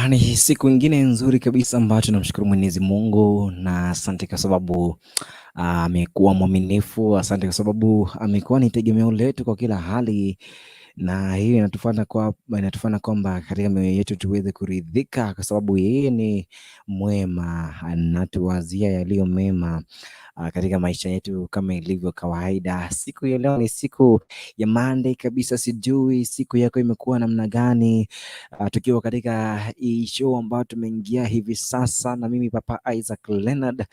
Ni siku ingine nzuri kabisa ambayo tunamshukuru Mwenyezi Mungu, na asante kwa sababu amekuwa mwaminifu. Asante kwa sababu amekuwa ni tegemeo letu kwa kila hali, na hiyo inatufanya kwamba katika mioyo yetu tuweze kuridhika, kwa sababu yeye ni mwema, anatuwazia yaliyo mema katika maisha yetu kama ilivyo kawaida. Siku ya leo ni siku ya Monday kabisa, sijui siku yako imekuwa namna gani? Tukiwa katika hii show ambayo tumeingia hivi sasa, na mimi Papa Isaac Leonard,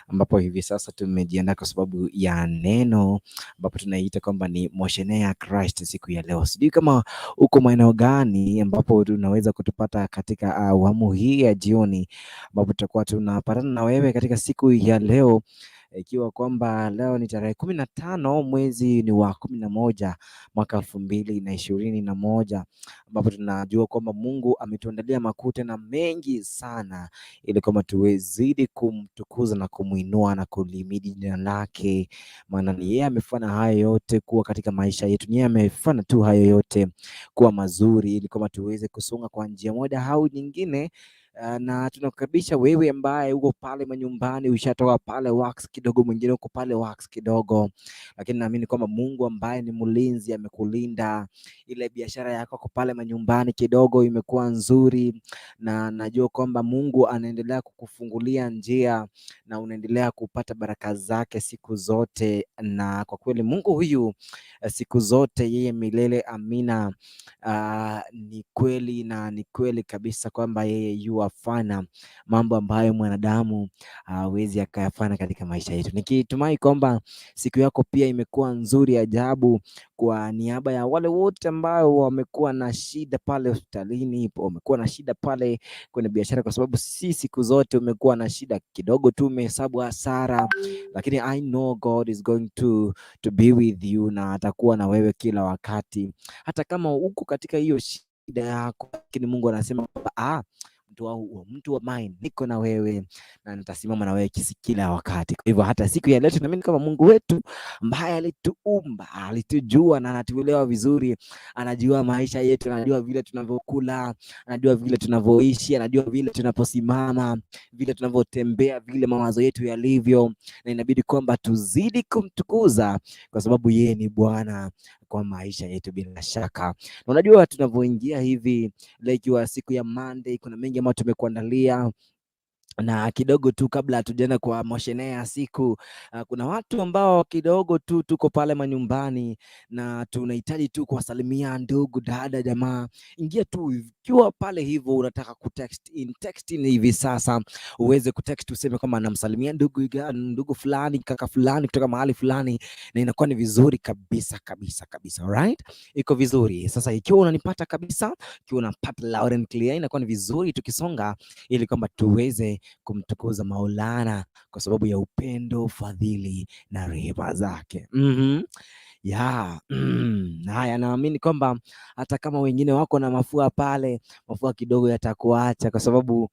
ambapo hivi sasa tumejiandaa kwa sababu ya neno ambapo tunaita kwamba ni MOSHENEE ya Christ siku ya leo. Sijui kama uko maeneo gani ambapo tunaweza kutupata katika awamu hii ya jioni, ambapo tutakuwa tunapatana na wewe katika siku ya leo, ikiwa kwamba leo ni tarehe 15 mwezi ni wa 11 mwaka 2021, ambapo tunajua kwamba Mungu ametuandalia makuu tena mengi sana, ili kwamba tuwezidi kumtukuza na kumuinua na kulimidi jina lake, maana ni yeye amefanya hayo yote kuwa katika maisha yetu. Ni yeye amefanya tu hayo yote kuwa mazuri, ili kwamba tuweze kusonga kwa njia moja au nyingine. Na tunakukaribisha wewe ambaye uko pale manyumbani, ushatoka pale wax kidogo, mwingine uko pale wax kidogo, lakini naamini kwamba Mungu ambaye ni mlinzi amekulinda. Ile biashara yako kwa pale manyumbani kidogo imekuwa nzuri, na najua kwamba Mungu anaendelea kukufungulia njia na unaendelea kupata baraka zake siku zote, na kwa kweli Mungu huyu siku zote yeye milele amina. Ni kweli na ni kweli kabisa kwamba yeye yuafanya mambo ambayo mwanadamu hawezi akayafanya katika maisha yetu. Nikitumai kwamba siku yako pia imekuwa nzuri ajabu. Kwa niaba ya wale wote ambao wamekuwa na shida pale hospitalini, wamekuwa na shida pale kwenye biashara, kwa sababu si siku zote umekuwa na shida kidogo tu umehesabu hasara, lakini I know God is going to be with you, na atakuwa na wewe kila wakati, hata kama uko katika hiyo shida yako, lakini Mungu anasema mtu wa mine, niko na wewe na nitasimama na wewe kila wakati. Kwa hivyo hata siku ya leo tunaamini kama Mungu wetu ambaye alituumba, alitujua na anatuelewa vizuri, anajua maisha yetu, anajua vile tunavyokula, anajua vile tunavyoishi, anajua vile tunaposimama, vile tunavyotembea, vile mawazo yetu yalivyo, na inabidi kwamba tuzidi kumtukuza kwa sababu yeye ni Bwana kwa maisha yetu bila shaka. Na unajua tunavyoingia hivi leo ikiwa siku ya Monday, kuna mengi ambayo tumekuandalia, na kidogo tu kabla hatujaenda kwa MOSHENEE ya siku, kuna watu ambao kidogo tu tuko pale manyumbani na tunahitaji tu kuwasalimia ndugu, dada, jamaa. Ingia tu ikiwa pale hivyo unataka text in hivi sasa, uweze kutext useme kama namsalimia ndugu fulani, kaka fulani kutoka mahali fulani, na inakuwa ni vizuri kabisa kabisa kabisa. Alright, iko vizuri. Sasa ikiwa unanipata kabisa, ikiwa unapata loud and clear, inakuwa ni vizuri tukisonga, ili kwamba tuweze kumtukuza Maulana kwa sababu ya upendo, fadhili na rehema zake. Haya, naamini kwamba hata kama wengine wako na mafua pale, mafua kidogo yatakuacha, kwa sababu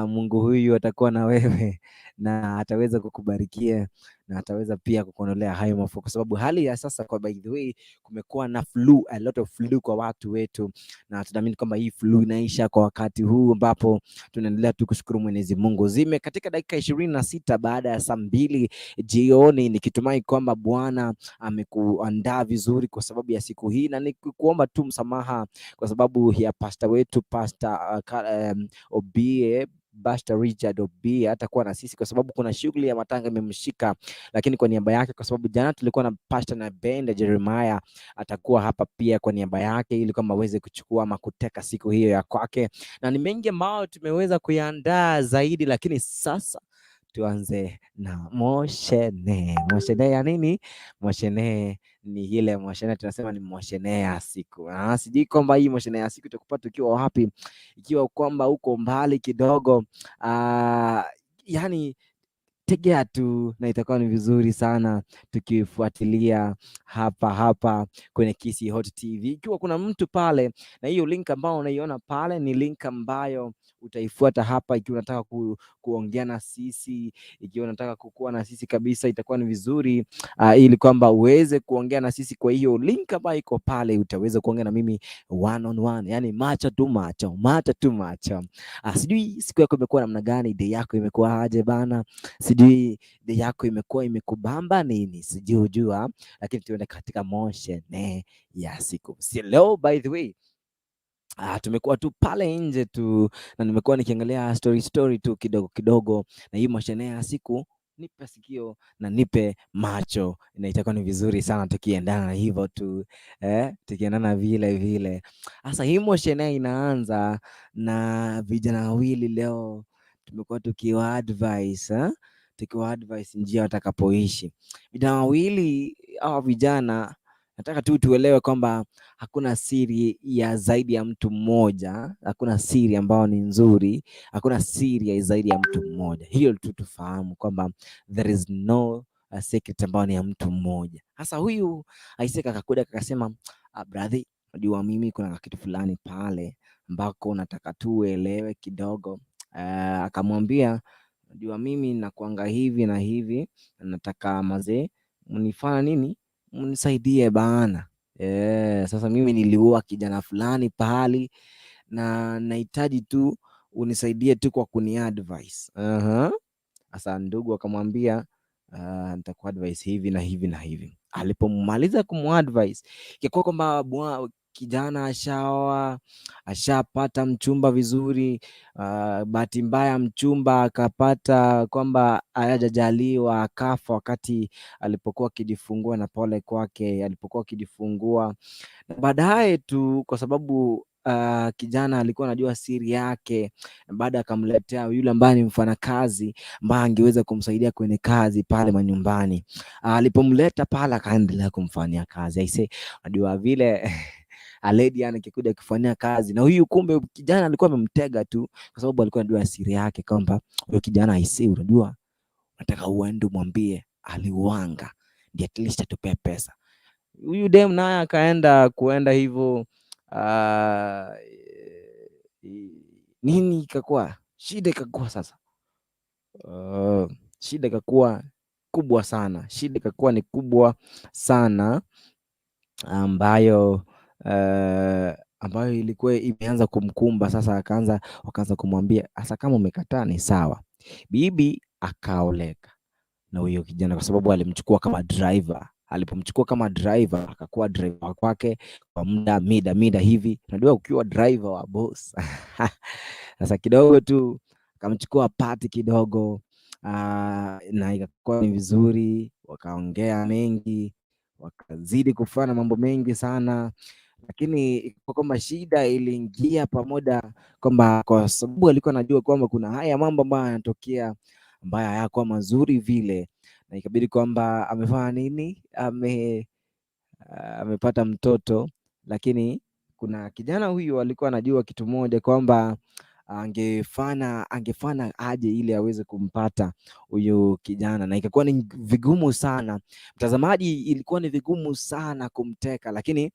Mungu huyu atakuwa na wewe na ataweza kukubarikia na ataweza pia kukuondolea hayo mafua, kwa sababu hali ya sasa, kwa by the way, kumekuwa na a lot of flu kwa watu wetu, na tunaamini kwamba hii flu inaisha kwa wakati huu, ambapo tunaendelea tu kushukuru Mwenyezi Mungu. Zime katika dakika 26 baada ya saa 2 jioni, nikitumai kwamba Bwana amekuandaa vizuri kwa sababu ya siku hii, na nikuomba tu msamaha kwa sababu ya pastor wetu, Pastor Obie, Pastor Richard Obie atakuwa na sisi kwa sababu kuna shughuli ya matanga imemshika, lakini kwa niaba yake, kwa sababu jana tulikuwa na Pastor na Benda Jeremiah, atakuwa hapa pia kwa niaba yake, ili kama aweze kuchukua ama kuteka siku hiyo ya kwake, na ni mengi ambayo tumeweza kuiandaa zaidi, lakini sasa tuanze na MOSHENEE. MOSHENEE ya nini? MOSHENEE ni ile MOSHENEE tunasema ni MOSHENEE ya siku. Sijui kwamba hii MOSHENEE ya siku tukupata ukiwa wapi, ikiwa kwamba uko mbali kidogo, yani tegea tu, na itakuwa ni vizuri sana tukifuatilia hapa hapa kwenye Kisi Hot TV. Ikiwa kuna mtu pale, na hiyo link ambayo unaiona pale ni link ambayo utaifuata hapa, ikiwa unataka kuongea na sisi, ikiwa unataka kukua na sisi kabisa, itakuwa ni vizuri ili kwamba uweze kuongea na sisi. Kwa hiyo link ambayo iko pale utaweza kuongea na mimi one on one, yani macho tu macho, macho tu macho. Sijui siku yako imekuwa namna gani, day yako imekuwa aje bana? Sijui day yako imekuwa imekubamba nini, sijui jua, lakini tuende katika moshene ya siku. Si leo by the way, tumekuwa tu pale nje tu na nimekuwa nikiangalia story tu kidogo kidogo, na hii moshene ya siku, nipe sikio na nipe macho, na itakuwa ni vizuri sana tukiendana hivyo tu, tukiendana vile vile. Sasa hii moshene inaanza na vijana wawili leo, tumekuwa tukiwa advice njia watakapoishi. Vijana wawili hawa vijana, nataka tu tuelewe kwamba hakuna siri ya zaidi ya mtu mmoja, hakuna siri ambayo ni nzuri, hakuna siri ya zaidi ya mtu mmoja. Hiyo tu tufahamu kwamba there is no secret ambayo ni ya mtu mmoja. Sasa huyu Isaac akakuja akasema, brother, unajua mimi kuna kitu fulani pale ambako nataka tu uelewe kidogo. Akamwambia, unajua mimi nakuanga hivi na hivi, nataka mazee mnifanya nini, mnisaidie bana. Sasa mimi niliua kijana fulani pahali na nahitaji tu unisaidie tu kwa kuniadvise. Sasa ndugu akamwambia, nitakuadvise hivi na hivi na hivi. Alipomaliza kumadvise, ikakuwa kwamba kijana ashapata mchumba vizuri. Bahati mbaya mchumba akapata kwamba hajajaliwa, akafa wakati alipokuwa akijifungua, na pole kwake alipokuwa akijifungua. Baadaye tu kwa sababu kijana alikuwa anajua siri yake, baada akamletea yule ambaye ni mfanyakazi ambaye angeweza kumsaidia kwenye kazi pale manyumbani. Alipomleta pale akaendelea kumfanyia kazi. Aise, unajua vile lady akikuja kufanyia kazi, na huyu kumbe kijana alikuwa amemtega tu, kwa sababu alikuwa anajua siri yake kwamba huyo kijana, aise, unajua nataka uende umwambie aliuanga, ndio at least atupe pesa. Huyu dem naye akaenda hivyo. Nini ikakuwa shida, ikakuwa sasa shida ikakuwa kubwa sana, shida ikakuwa ni kubwa sana ambayo ilikuwa imeanza kumkumba. Sasa wakaanza kumwambia, hasa kama umekataa ni sawa. Bibi akaoleka na huyo kijana kwa sababu alimchukua kama driver. Alipomchukua kama driver, akakuwa driver kwake kwa mida hivi. Unajua ukiwa driver wa boss sasa kidogo tu akamchukua pati kidogo, na ikakuwa ni vizuri, wakaongea mengi, wakazidi kufanya mambo mengi sana, lakini kwa kwamba shida iliingia pamoja, kwamba kwa sababu alikuwa anajua kwamba kuna haya mambo ambayo yanatokea ambayo hayakuwa mazuri vile, na ikabidi kwamba amefanya nini, amepata mtoto. Lakini kuna kijana huyu alikuwa anajua kitu moja, kwamba angefanya aje ili aweze kumpata huyu kijana, na ikakuwa ni vigumu sana mtazamaji, ilikuwa ni vigumu sana kumteka, lakini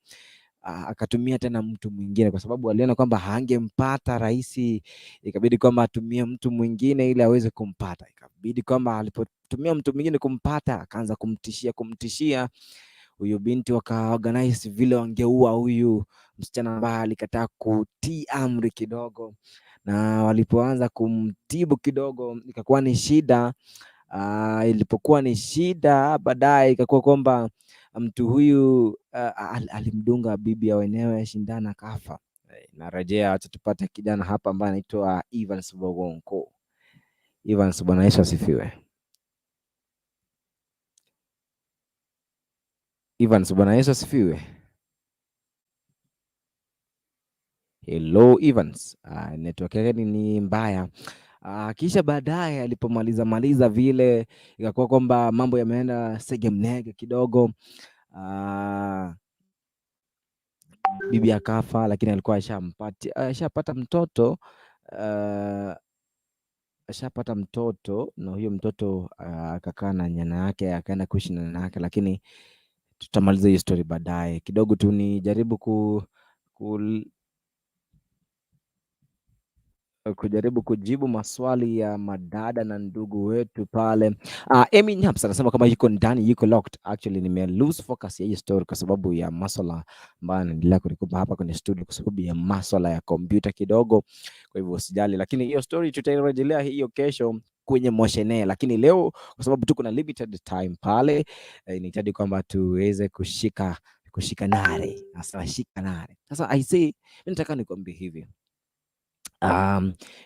akatumia tena mtu mwingine, kwa sababu aliona kwamba hangempata rahisi. Ikabidi kwamba atumie mtu mwingine ili aweze kumpata. Ikabidi kwamba alipotumia mtu mwingine kumpata, akaanza kumtishia huyu binti. Wakaorganize vile wangeua huyu msichana ambaye alikataa kutii amri kidogo, na walipoanza kumtibu kidogo ikakuwa ni shida. Ilipokuwa ni shida, baadaye ikakuwa kwamba mtu huyu alimdunga bibi ya wenyewe shindana, kafa. Narejea, acha tupate kijana hapa ambaye anaitwa Evans Bogonko. Evans, Bwana Yesu asifiwe. Evans, Bwana Yesu asifiwe. Hello Evans. Network yake ni mbaya. Kisha baadaye alipomaliza vile, ikakuwa kwamba mambo yameenda segemnege kidogo. Bibi akafa, lakini alikuwa ashapata mtoto. ashapata mtoto na huyo mtoto akakaa na nyana yake, akaenda kuishi na nyana yake, lakini tutamaliza hiyo story baadaye. Kidogo tu nijaribu kujaribu kujibu maswali ya madada na ndugu wetu pale. Amy Nyaps anasema kama yuko ndani, yuko locked. Actually nime lose focus ya hii story kwa sababu ya masuala ambayo naendelea kunikupa hapa kwenye studio, kwa sababu ya masuala ya kompyuta kidogo, kwa hivyo usijali, lakini hiyo story tutairejelea hiyo kesho kwenye MOSHENEE. Lakini leo kwa sababu tuko na limited time pale, inahitaji kwamba tuweze kushika nare. Sasa shika nare. Sasa I say nataka nikwambie hivi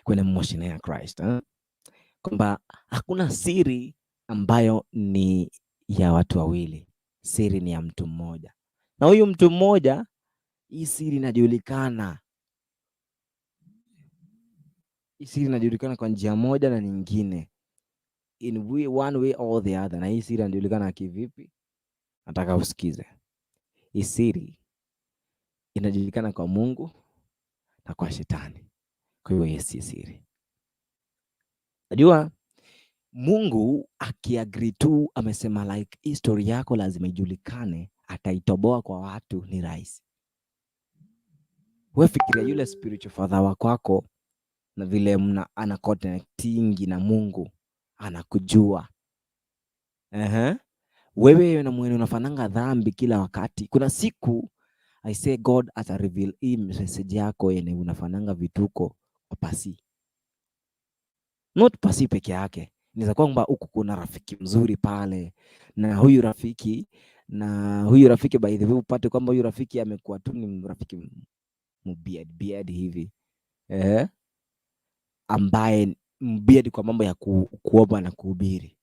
kwenye MOSHENEE ya Christ kwamba hakuna siri ambayo ni ya watu wawili. Siri ni ya mtu mmoja, na huyu mtu mmoja, hii siri inajulikana. Hii siri inajulikana kwa njia moja na nyingine, in one way or the other. Na hii siri inajulikana kivipi? Nataka usikize. Hii siri inajulikana kwa Mungu na kwa Shetani. Kwa hiyo hii si siri. Najua Mungu akiagree tu, amesema like history yako lazima ijulikane, ataitoboa kwa watu, ni rahisi. Wewe fikiria yule spiritual father wako na vile ana connecting na Mungu, anakujua. Wewe na mwenye unafananga dhambi kila wakati, kuna siku I say God ata reveal hii message yako yenye unafananga vituko kwa pasi. Not pasi peke yake. Inaweza kwamba huku kuna rafiki mzuri pale, na huyu rafiki by the way upate kwamba huyu rafiki amekuwa tu ni rafiki mbeard hivi, ambaye mbeard kwa mambo ya kuomba na kuhubiri.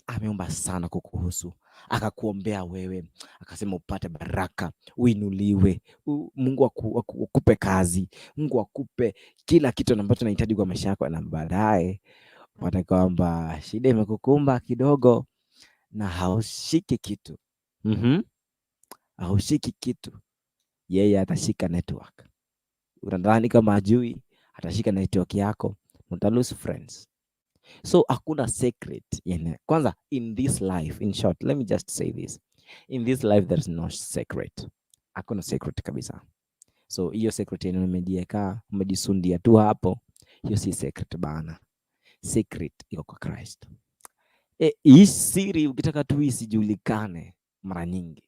Ameomba sana kukuhusu, akakuombea wewe, akasema upate baraka, uinuliwe, Mungu akupe kazi, Mungu akupe kila kitu ambacho unahitaji kwa maisha yako, na baadaye upate kwamba shida imekukumba kidogo na haushiki kitu. Haushiki kitu, yeye atashika network. Unadhani kama ajui, atashika network yako, uta lose friends. So hakuna secret kwanza in this life. In short, let me just say this, in this life there's no secret. Hakuna secret kabisa. So hiyo secret yenyewe umejiweka, umejisundia tu hapo, hiyo si secret bana. Secret iko kwa Christ. Hii siri ukitaka tu isijulikane, mara nyingi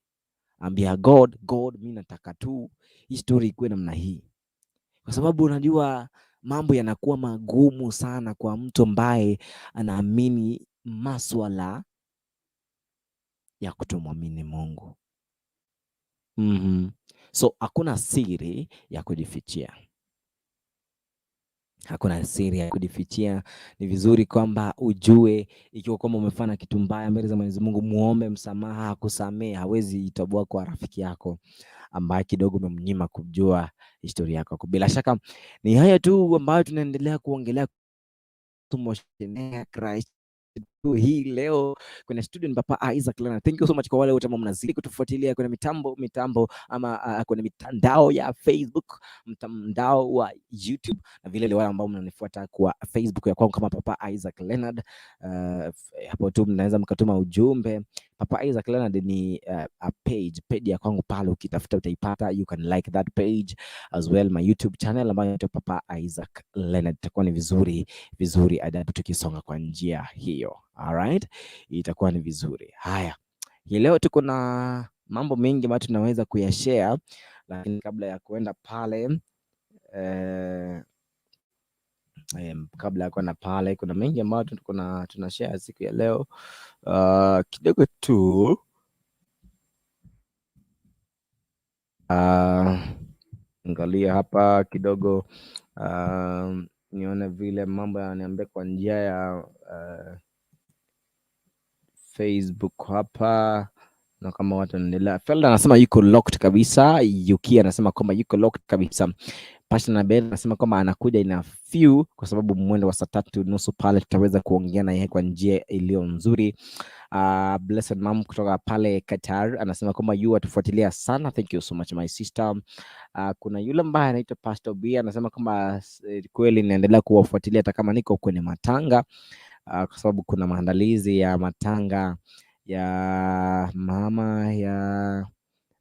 ambia God, mimi nataka tu hii story ikuwe namna hii, kwa sababu unajua mambo yanakuwa magumu sana kwa mtu ambaye anaamini maswala ya kutomwamini Mungu. So hakuna siri ya kujifichia. Hakuna siri ya kujifichia. Ni vizuri kwamba ujue, ikiwa kwamba umefanya kitu mbaya mbele za Mwenyezi Mungu, muombe msamaha, akusamee. Hawezi itoboa kwa rafiki yako ambaye kidogo umemnyima kujua historia yako. Bila shaka ni haya tu ambayo tunaendelea kuongelea MOSHENEE ya Christ hii leo kwenye studio. Ni Papa Isaac LENARD. Thank you so much kwa wale wote ambao mnazidi kutufuatilia kwenye mitambo ama kwenye mitandao ya Facebook, mtandao wa YouTube, na vile wale ambao mnanifuata kwa Facebook ya kwangu kama Papa Isaac LENARD. Hapo tu mnaweza mkatuma ujumbe. Papa Isaac LENARD ni a page ya kwangu pale, ukitafuta utaipata. You can like that page as well. My YouTube channel ambayo inaitwa Papa Isaac LENARD. Itakuwa ni vizuri adabu tukisonga kwa njia hiyo. Alright, itakuwa ni vizuri. Haya, hii leo tuko na mambo mengi ambayo tunaweza kuyashare, lakini kabla ya kuenda pale kuna mengi ambayo tunashare siku ya leo. Kidogo tu angalia hapa kidogo, nione vile mambo yananiambia kwa njia ya Facebook hapa, na kama watu wanaendelea. Felda anasema yuko locked kabisa. Yuki anasema kwamba yuko locked kabisa. Pastor Nabel anasema kwamba anakuja ina few, kwa sababu mwendo wa saa 3:30 pale tutaweza kuongea na yeye kwa njia iliyo nzuri. Blessed Mom kutoka pale Qatar anasema kwamba yu atufuatilia sana. Thank you so much my sister. Kuna yule ambaye anaitwa Pastor B anasema kwamba kweli naendelea kuwafuatilia hata kama niko kwenye matanga, kwa sababu kuna maandalizi ya matanga ya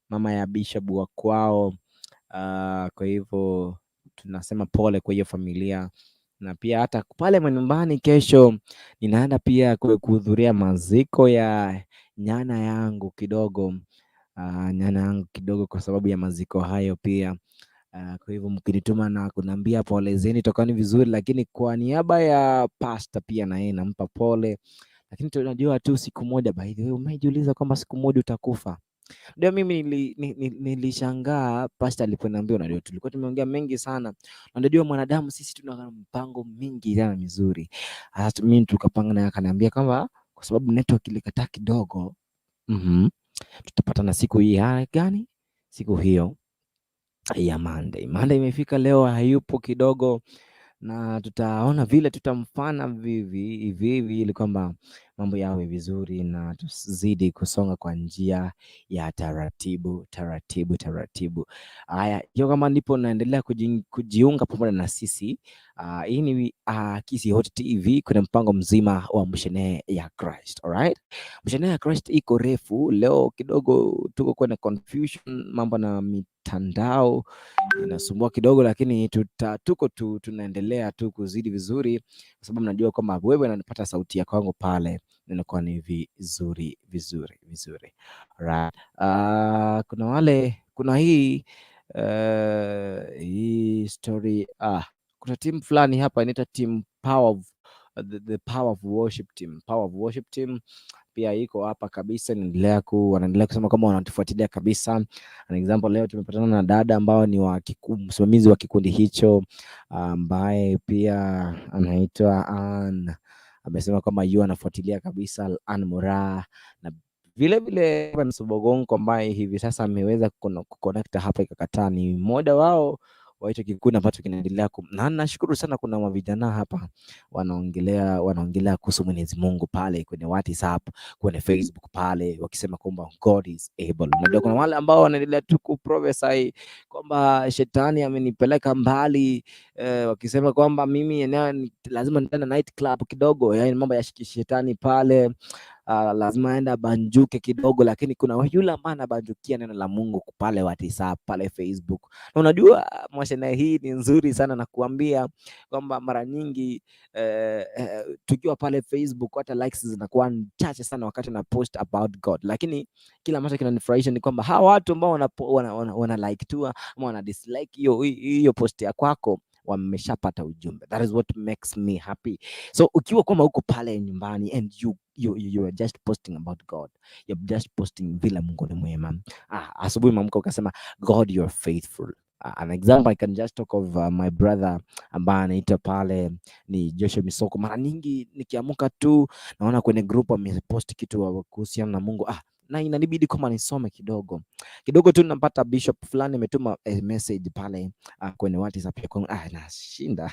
mama ya Bishop wa kwao. Kwa hivyo tunasema pole kwa hiyo familia, na pia hata pale nyumbani kesho ninaenda pia kuhudhuria maziko ya nyana yangu kidogo, kwa sababu ya maziko hayo pia. Kwa hivyo mkinituma na kuniambia pole zeni tokani vizuri, lakini kwa niaba ya pastor pia na yeye nampa pole. Lakini tunajua tu siku moja, by the way, umejiuliza kwamba siku moja utakufa? Ndio mimi nilishangaa pastor aliponiambia. Unajua tulikuwa tumeongea mengi sana, unajua mwanadamu sisi tuna mpango mingi sana mizuri. Hata mimi tukapanga naye, akaniambia kwamba kwa sababu network ilikataa kidogo, tutapatana siku hii gani, siku hiyo ya Monday. Imefika leo, hayupo kidogo, na tutaona vile tutamfana hivi ili kwamba mambo yawe vizuri na tuzidi kusonga kwa njia ya taratibu. Haya, hiyo kama ndipo naendelea kujiunga pamoja na sisi. Hii ni Kisi Hot TV, kuna mpango mzima wa Moshenee ya Christ. Alright, Moshenee ya Christ iko refu leo kidogo, tuko kwenye confusion, mambo na mitandao inasumbua kidogo, lakini tunaendelea tu kuzidi vizuri, kwa sababu najua kwamba wewe unanipata sauti ya kwangu pale, inakuwa ni vizuri. Alright. Kuna hii story. Kuna timu fulani hapa inaitwa team Power of the Power of Worship Team pia iko hapa kabisa, wanaendelea kusema kama wanatufuatilia kabisa. An example, leo tumepatana na dada ambao ni msimamizi wa kikundi hicho, ambaye pia anaitwa Ann. Amesema kama anafuatilia kabisa, Laaana, na vile Msobogongo ambaye hivi sasa ameweza kuconnect hapa ikakataa, ni mmoja wao wa hicho kikundi ambacho kinaendelea. Na nashukuru sana, kuna mavijana hapa wanaongelea kuhusu Mwenyezi Mungu pale kwenye WhatsApp, kwenye Facebook pale, wakisema kwamba God is able. Unajua kuna wale ambao wanaendelea tu kuprophesy kwamba shetani amenipeleka mbali, wakisema kwamba mimi lazima nitaenda night club kidogo, yani mambo ya shetani pale. Lazima aenda banjuke kidogo, lakini kuna yule ambaye anabanjukia neno la Mungu pale WhatsApp, pale Facebook. Na unajua Moshenee hii ni nzuri sana, na kuambia kwamba mara nyingi tukiwa pale Facebook hata likes zinakuwa chache sana wakati na post about God, lakini kila ambacho kinanifurahisha ni kwamba hawa watu ambao wana like tu ama wana dislike hiyo post ya kwako wameshapata ujumbe. That is what makes me happy. So ukiwa kama uko pale nyumbani and you are just posting about God, you're just posting vile Mungu ni mwema. Asubuhi mamka ukasema God you are faithful. An example I can just talk of my brother ambaye anaitwa pale ni Joshua Misoko. Mara nyingi nikiamuka tu naona kwenye group amepost kitu kuhusiana na Mungu, na inanibidi kama nisome kidogo tu, napata bishop fulani ametuma message pale kwenye WhatsApp ya kwangu. Nashinda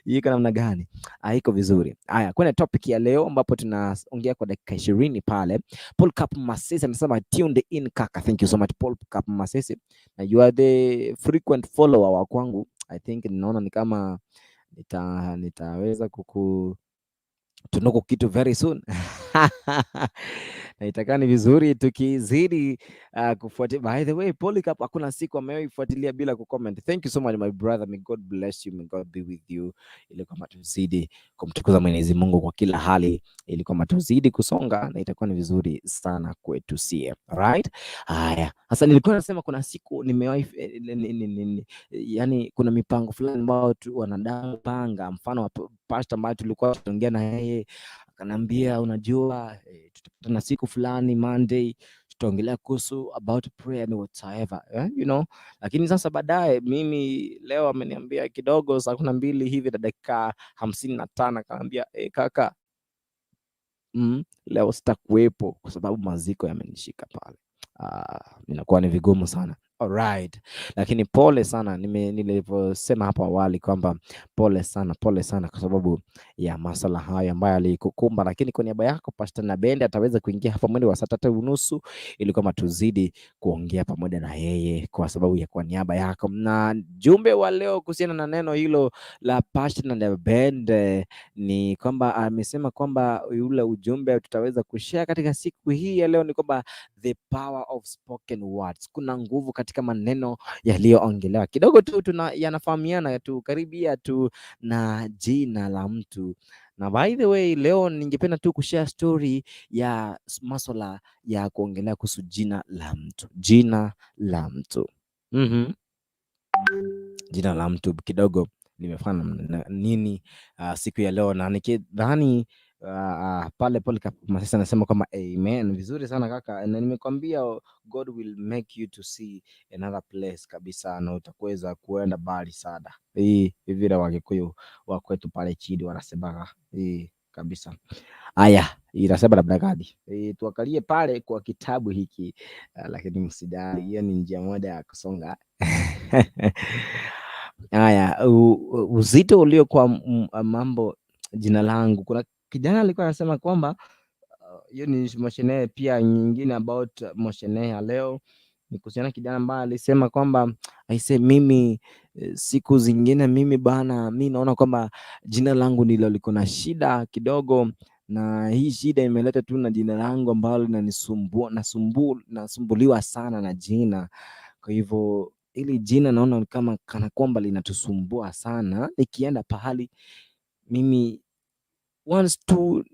hii kana namna gani? Iko vizuri. Haya, kwenye topic ya leo ambapo tunaongea kwa dakika 20 pale, Paul Cup Masese anasema tuned in kaka. Thank you so much Paul Cup Masese, na you are the frequent follower wa kwangu. I think ninaona ni kama nitaweza tunuku kitu very soon na itakani vizuri tukizidi kufuatilia. By the way, Polycarp hakuna siku ameifuatilia bila kucomment. Thank you so much my brother, may God bless you, may God be with you, ili kama tuzidi kumtukuza Mwenyezi Mungu kwa kila hali, ili kama tuzidi kusonga, na itakuwa ni vizuri sana kwetu sie. Right? Haya, sasa nilikuwa nasema kuna siku nimewahi yani kuna mipango fulani ambao wanadamu panga, mfano pastor ambaye tulikuwa tunaongea na yeye akanambia, unajua tutapatana siku fulani Monday, tutaongelea kuhusu about prayer and whatever, lakini sasa baadaye mimi leo ameniambia kidogo saa 12 hivi na dakika 55 akaniambia kaka, leo sitakuwepo kwa sababu maziko yamenishika pale. Inakuwa ni vigumu sana. Alright. Lakini pole sana, nilivyosema hapo awali kwamba pole sana kwa sababu ya masuala hayo ambayo alikukumba, lakini kwa niaba yako Pastor Nabende ataweza kuingia hapa mwendo wa saa 3:30 ili kwamba tuzidi kuongea pamoja na yeye kwa sababu ya kwa niaba yako. Na jumbe wa leo kuhusiana na neno hilo la Pastor Nabende ni kwamba amesema kwamba yule ujumbe tutaweza kushare katika siku hii ya leo ni kwamba the power of spoken words. Kuna nguvu katika maneno yaliyoongelewa. Kidogo tu yanafahamiana tu karibia tu na jina la mtu. Na by the way, leo ningependa tu kushare story ya masuala ya kuongelea kuhusu jina la mtu. Jina la mtu. Jina la mtu kidogo limefanya nini siku ya leo, na nikidhani pale kama sasa nasema kama amen. Vizuri sana kaka, na nimekwambia God will make you to see another place kabisa, na utakuweza kuenda mbali sana. Hii vile Wakikuyu wa kwetu pale chini wanasema hii kabisa. Haya, inasema labda gani? Tuangalie pale kwa kitabu hiki lakini msidari, hiyo ni njia moja ya kusonga. Haya, uzito ulio kwa mambo jina langu. Kuna kijana alikuwa anasema kwamba hiyo ni MOSHENEE pia nyingine about MOSHENEE ya leo ni kuhusiana kijana ambaye alisema kwamba aise, mimi siku zingine mimi bana, mi naona kwamba jina langu ndilo liko na shida kidogo, na hii shida imeleta tu na jina langu ambalo linanisumbua, nasumbuliwa sana na jina. Kwa hivyo ili jina naona kama kana kwamba linatusumbua sana. Nikienda pahali mimi once tu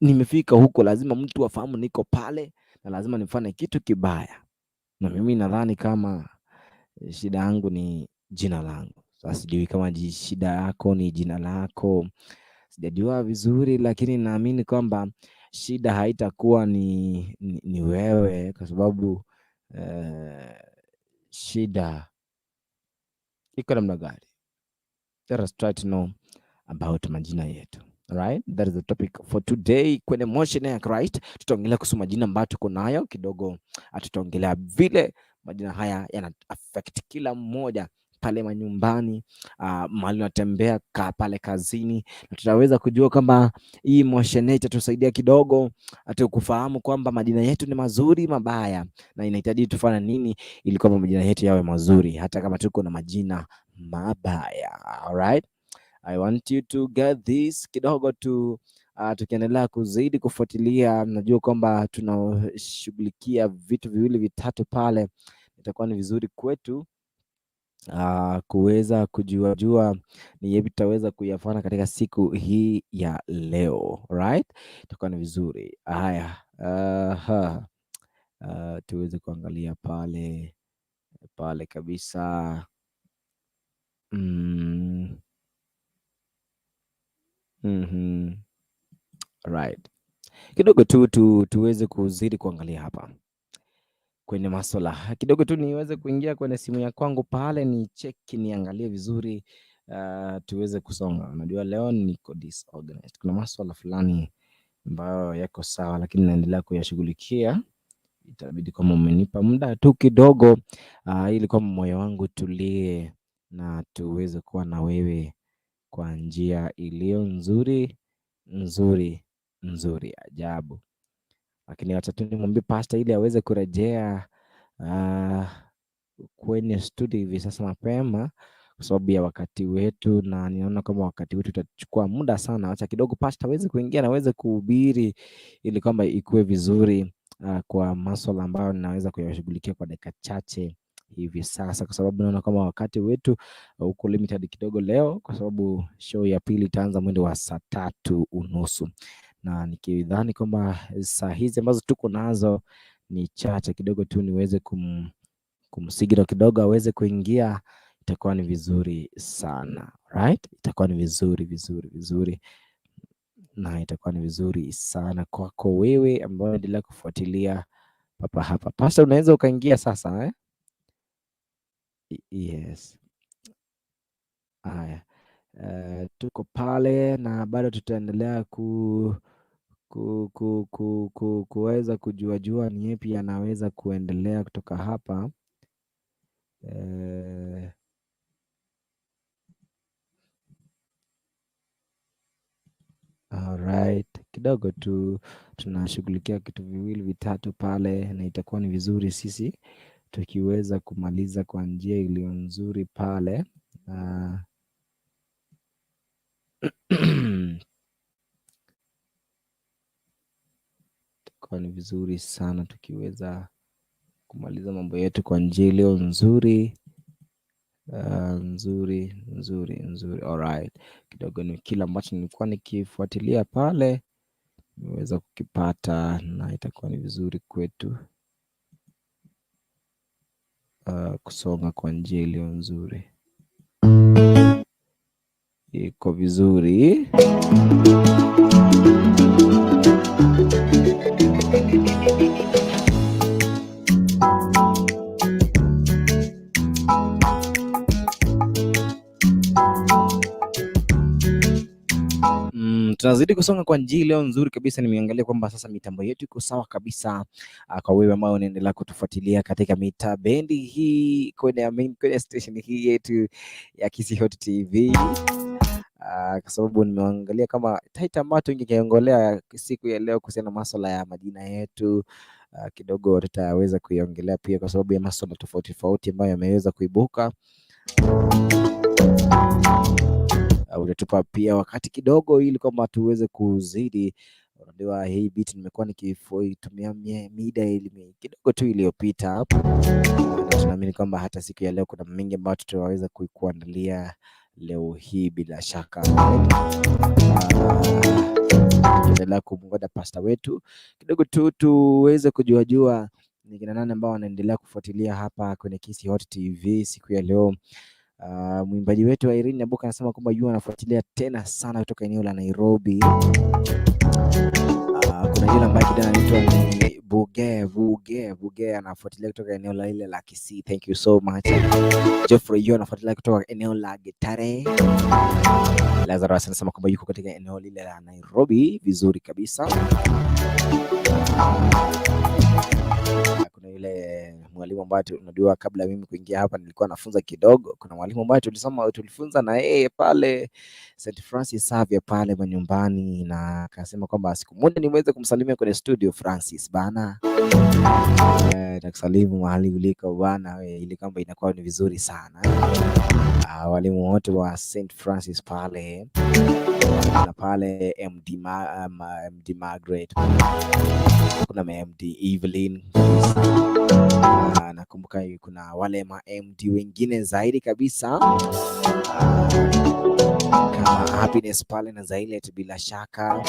nimefika huko, lazima mtu afahamu niko pale na lazima nifanye kitu kibaya, na mimi nadhani kama shida yangu ni jina langu. Sasa sijui kama shida yako ni jina lako, sijajua vizuri, lakini naamini kwamba shida haitakuwa ni wewe, kwa sababu shida iko namna gani? Let us try to know about majina yetu. Alright, that is the topic for today kwenye MOSHENEE ya Christ. Tutaongelea kuhusu majina ambayo tuko nayo kidogo, tutaongelea vile majina haya yana affect kila mmoja pale manyumbani, mahali unatembea, pale kazini, na tutaweza kujua kwamba hii MOSHENEE itatusaidia kidogo hata kufahamu kwamba majina yetu ni mazuri mabaya, na inahitaji tufanye nini ili kwamba majina yetu yawe mazuri hata kama tuko na majina mabaya. Alright, I want you to get this kidogo tu. Tukiendelea kuzidi kufuatilia, najua kwamba tunashughulikia vitu viwili vitatu pale, itakuwa ni vizuri kwetu kuweza kujua ni yepi tutaweza kuyafanya katika siku hii ya leo. Right, itakuwa ni vizuri. Haya, tuweze kuangalia pale kabisa. Right, kidogo tu tuweze kuzidi kuangalia hapa kwenye masuala kidogo tu, niweze kuingia kwenye simu ya kwangu pale ni cheki niangalie vizuri, tuweze kusonga. Unajua leo niko disorganized, kuna masuala fulani ambayo yako sawa, lakini naendelea kuyashughulikia. Itabidi kama umenipa muda tu kidogo, ili kwamba moyo wangu tulie na tuweze kuwa na wewe kwa njia iliyo nzuri ajabu. Lakini wacha tu nimwambie pastor ili aweze kurejea kwenye studio hivi sasa mapema, kwa sababu ya wakati wetu, na ninaona kama wakati wetu utachukua muda sana. Acha kidogo pastor aweze kuingia na aweze kuhubiri ili kwamba ikuwe vizuri, kwa masuala ambayo ninaweza kuyashughulikia kwa dakika chache hivi sasa, kwa sababu naona kama wakati wetu uko limited kidogo leo, kwa sababu show ya pili itaanza mwendo wa saa 3:30, na nikidhani kwamba saa hizi ambazo tuko nazo ni chache kidogo tu, niweze kumsigira kidogo aweze kuingia, itakuwa ni vizuri sana. Right, itakuwa ni vizuri na itakuwa ni vizuri sana kwako wewe ambao unaendelea kufuatilia papa hapa. Pastor, unaweza ukaingia sasa Yes. Haya, tuko pale na bado tutaendelea kuweza kujua ni yepi anaweza kuendelea kutoka hapa. Alright, kidogo tu tunashughulikia kitu viwili vitatu pale, na itakuwa ni vizuri sisi tukiweza kumaliza kwa njia iliyo nzuri pale. Itakuwa ni vizuri sana tukiweza kumaliza mambo yetu kwa njia iliyo nzuri. Nzuri. Alright, kidogo ni kila ambacho nilikuwa nikifuatilia pale nimeweza kukipata, na itakuwa ni vizuri kwetu kusonga kwa njia iliyo nzuri. Iko vizuri. Tunazidi kusonga kwa njia leo nzuri kabisa. Nimeangalia kwamba sasa mitambo yetu iko sawa kabisa. Kwa wewe ambao unaendelea kutufuatilia katika mita bendi hii kwenye station hii yetu ya Kisii Hot TV, kwa sababu nimeangalia kama title ambayo tungeongolea siku ya leo kuhusiana na masuala ya majina yetu, kidogo tutaweza kuiongelea pia kwa sababu ya masuala tofauti tofauti ambayo yameweza kuibuka. Utatupa pia wakati kidogo ili kwamba tuweze kuzidi. Unajua hii beat nimekuwa nikitumia mida kidogo tu iliyopita hapo, na tunaamini kwamba hata siku ya leo kuna mengi ambayo tutaweza kuandalia leo hii bila shaka. Tukiendelea kumngoja pasta wetu kidogo tu tuweze kujua ni kina nani ambao wanaendelea kufuatilia hapa kwenye Kisii Hot TV siku ya leo. Mwimbaji wetu wa Irene Nyaboka anasema kwamba yeye anafuatilia tena sana kutoka eneo la Nairobi. Kuna yule ambaye kijana anaitwa Buge anafuatilia kutoka eneo la ile la Kisii. Thank you so much. Geoffrey yeye anafuatilia kutoka eneo la Gitare. Lazarus anasema kwamba yuko katika eneo lile la Nairobi. Vizuri kabisa. Kuna yule mwalimu ambaye unajua kabla mimi kuingia hapa nilikuwa nafunza kidogo. Kuna mwalimu ambaye tulifunza na yeye pale St. Francis Xavier pale nyumbani, na akasema kwamba siku moja niweze kumsalimia kwenye studio. Francis bana, nakusalimu mahali uliko bana, ili kwamba inakuwa ni vizuri sana. Walimu wote wa St. Francis pale na pale MD Margaret, kuna MD Evelyn, nakumbuka kuna wale MD wengine zaidi kabisa kama Happiness pale na Zailet, bila shaka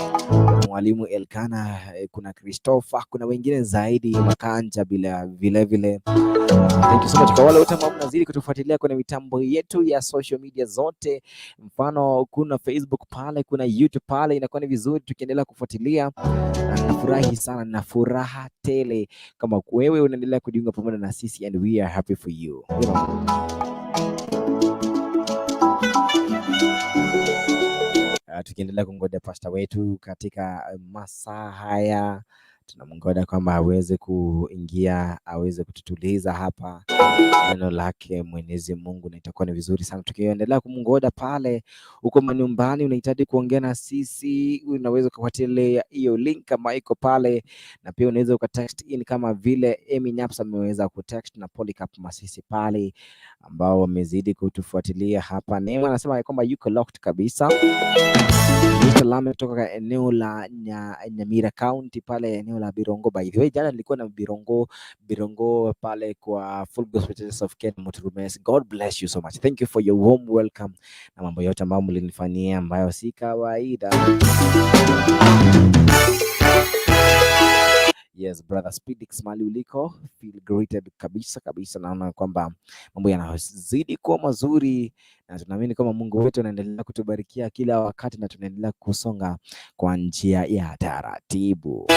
mwalimu Elkana, kuna Christopher, kuna wengine zaidi Makanja vile vile. Thank you so much kwa wale wote ambao mnazidi kutufuatilia kwenye mitambo yetu ya social media zote. Mfano kuna Facebook pale, kuna YouTube pale, inakuwa ni vizuri tukiendelea kufuatilia. Nafurahi sana na furaha tele kama wewe unaendelea kujiunga pamoja na sisi, and we are happy for you. Tukiendelea kungoja pasta wetu katika masaa haya, tunamngoja kwamba aweze kuingia, aweze kututuliza hapa neno lake Mwenyezi Mungu, na itakuwa ni vizuri sana tukiendelea kumngoja pale. Uko manyumbani unahitaji kuongea na sisi, unaweza kufuatilia hiyo link kama iko pale, na pia unaweza ukatext in kama vile Amy Nyaps ameweza kutext na Polycarp Masisi pale ambao wamezidi kutufuatilia hapa. Neema anasema kwamba yuko locked kabisa. Salama kutoka eneo la Nyamira County pale eneo la Birongo. By the way, jana nilikuwa na Birongo pale kwa Full Gospel Church of Kenya Muturumes. God bless you so much. Thank you for your warm welcome na mambo yote ambayo mlinifanyia ambayo si kawaida. Yes, brother Speedix mali uliko, feel greeted kabisa. Naona kwamba mambo yanazidi kuwa mazuri, na tunaamini kama Mungu wetu anaendelea kutubarikia kila wakati, na tunaendelea kusonga kwa njia ya taratibu.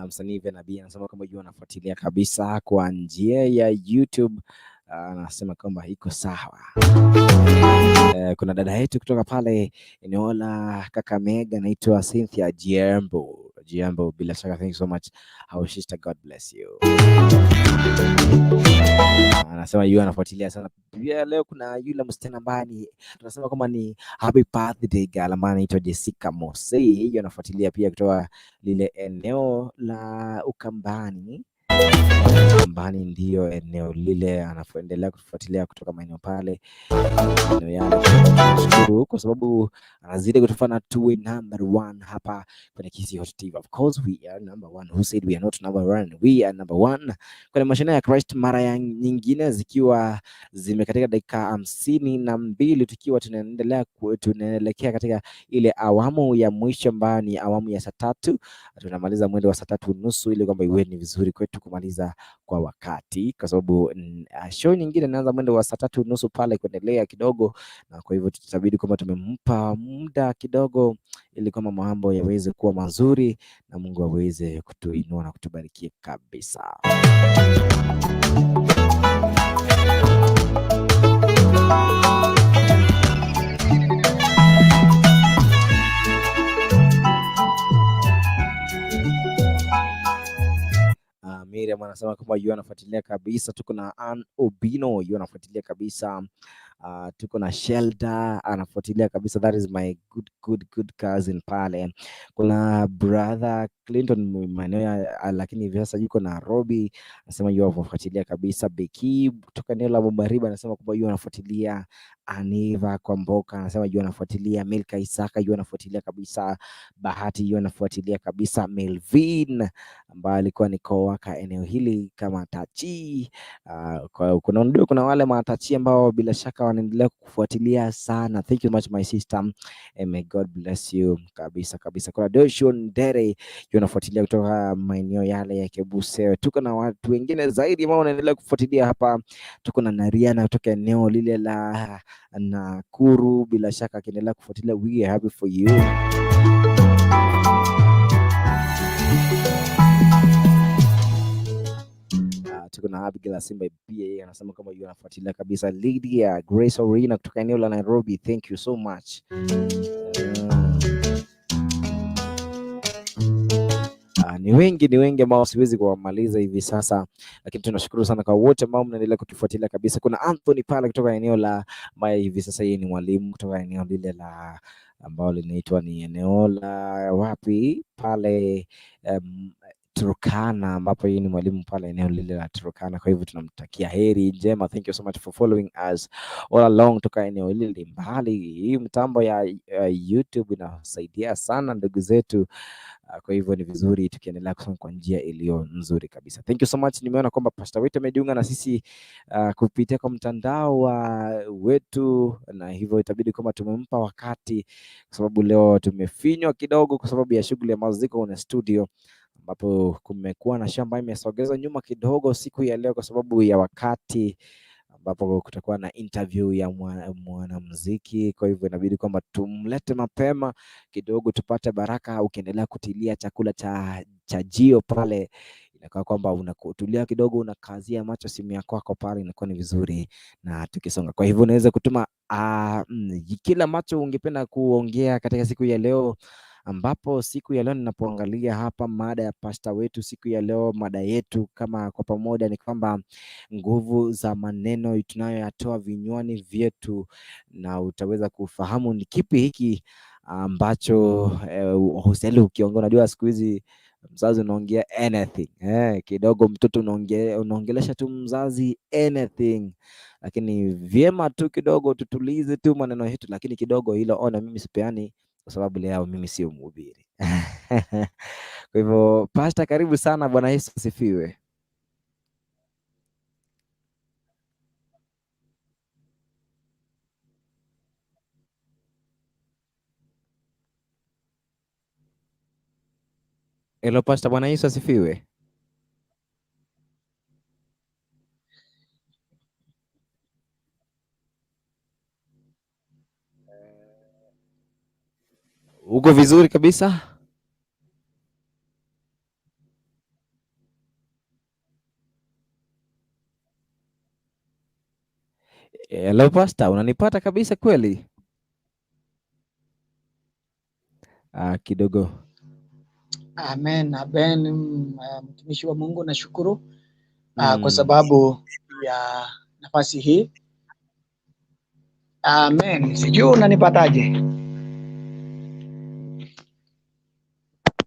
Msanii Nabii anasema kwamba yeye anafuatilia kabisa kwa njia ya YouTube. Anasema kwamba iko sawa. Kuna dada yetu kutoka pale eneo la Kakamega anaitwa Cynthia Jambo, bila shaka, thank you so much. Our sister, God bless you. Anasema yeye anafuatilia sana. Pia leo kuna yule msichana ambaye tunasema kama ni happy birthday girl ambaye anaitwa Jessica Mose. Yeye anafuatilia pia kutoka lile eneo la Ukambani. Ukambani ndio eneo lile, anaendelea kufuatilia kutoka maeneo pale. Eneo yale tunashukuru kwa sababu anazidi kutufanya tuwe number one hapa kwenye Kisi Hot TV. Of course we are number one. Who said we are not number one? We are number one. Kwenye mashindano ya Christ mara ya nyingine zikiwa zimekatika dakika 52 tukiwa tunaelekea katika ile awamu ya mwisho ambayo ni awamu ya saa 3. Tunamaliza mwendo wa saa 3:30 ili kwamba iwe ni vizuri kwetu kumaliza kwa wakati, kwa sababu show nyingine inaanza mwendo wa saa 3:30 pale kuendelea kidogo, na kwa hivyo tutabidi kwamba tumempa muda kidogo ili kwamba mambo yaweze kuwa mazuri na Mungu aweze kutuinua na kutubarikia kabisa. Miriam anasema kwamba yeye anafuatilia kabisa. Tuko na Ann Obino, yeye anafuatilia kabisa. Tuko na Shelda anafuatilia kabisa. That is my good cousin pale. Kuna brother Clinton maeneo lakini hivi sasa yuko Nairobi, anasema yeye anafuatilia kabisa. Beki kutoka eneo la Mubariba anasema kwamba yeye anafuatilia. Aniva kwa Mboka anasema yeye anafuatilia. Milka Isaka yeye anafuatilia kabisa. Bahati yeye anafuatilia kabisa. Melvin ambaye alikuwa ni coworker eneo hili kama Tachi. Kuna wale matachi ambao bila shaka wanaendelea kufuatilia sana. Thank you much my sister. May God bless you kabisa kabisa. Kuna Doshon Dere yunafuatilia kutoka maeneo yale ya Kebuse. Tuko na watu wengine zaidi ambao wanaendelea kufuatilia hapa. Tuko na Nariana kutoka eneo lile la Nakuru, bila shaka akiendelea kufuatilia. We are happy for you. Tuko na Abigail Simba pia, anasema kama yeye anafuatilia kabisa. Lydia Grace Orina kutoka eneo la Nairobi, thank you so much. Ni wengi ambao siwezi kuwamaliza hivi sasa, lakini tunashukuru sana kwa wote ambao mnaendelea kutufuatilia kabisa. Kuna Anthony pale kutoka eneo la hivi sasa yeye ni mwalimu kutoka eneo lile la ambao linaitwa ni eneo la wapi pale Turkana, ambapo yeye ni mwalimu pale eneo lile la Turkana. Kwa hivyo tunamtakia heri njema. Thank you so much for following us all along toka eneo lile mbali. Hii mtambo ya YouTube inasaidia sana ndugu zetu. Kwa hivyo ni vizuri tukiendelea kusoma kwa njia iliyo nzuri kabisa. Thank you so much. Nimeona kwamba pastor wetu amejiunga na sisi kupitia kwa mtandao wetu, na hivyo itabidi kwamba tumempa wakati, kwa sababu leo tumefinywa kidogo kwa sababu ya shughuli ambazo ziko kwenye studio, ambapo kumekuwa na shamba imesogezwa nyuma kidogo siku ya leo kwa sababu ya wakati, ambapo kutakuwa na interview ya mwanamuziki. Kwa hivyo inabidi kwamba tumlete mapema kidogo tupate baraka. Ukiendelea kutilia chakula cha jio pale, inakuwa kwamba unakutulia kidogo, unakazia macho simu yako pale, inakuwa ni vizuri na tukisonga. Kwa hivyo unaweza kutuma kila macho ungependa kuongea katika siku ya leo, ambapo siku ya leo ninapoangalia hapa mada ya pasta wetu siku ya leo, mada yetu kama kwa pamoja ni kwamba nguvu za maneno tunayoyatoa vinywani vyetu, na utaweza kufahamu ni kipi hiki ambacho hosteli ukiongea. Unajua siku hizi mzazi unaongea anything kidogo, mtoto unaongelesha tu mzazi anything, lakini vyema tu kidogo tutulize tu maneno yetu, lakini kidogo hilo ona mimi sipeani kwa sababu leo mimi sio mhubiri. Kwa hivyo pastor, karibu sana. Bwana Yesu asifiwe. Hello pastor, Bwana Yesu asifiwe. Uko vizuri kabisa? Hello pastor, unanipata kabisa kweli? Kidogo Amen. Mtumishi wa Mungu, nashukuru kwa sababu ya nafasi hii. Amen. Sijui unanipataje?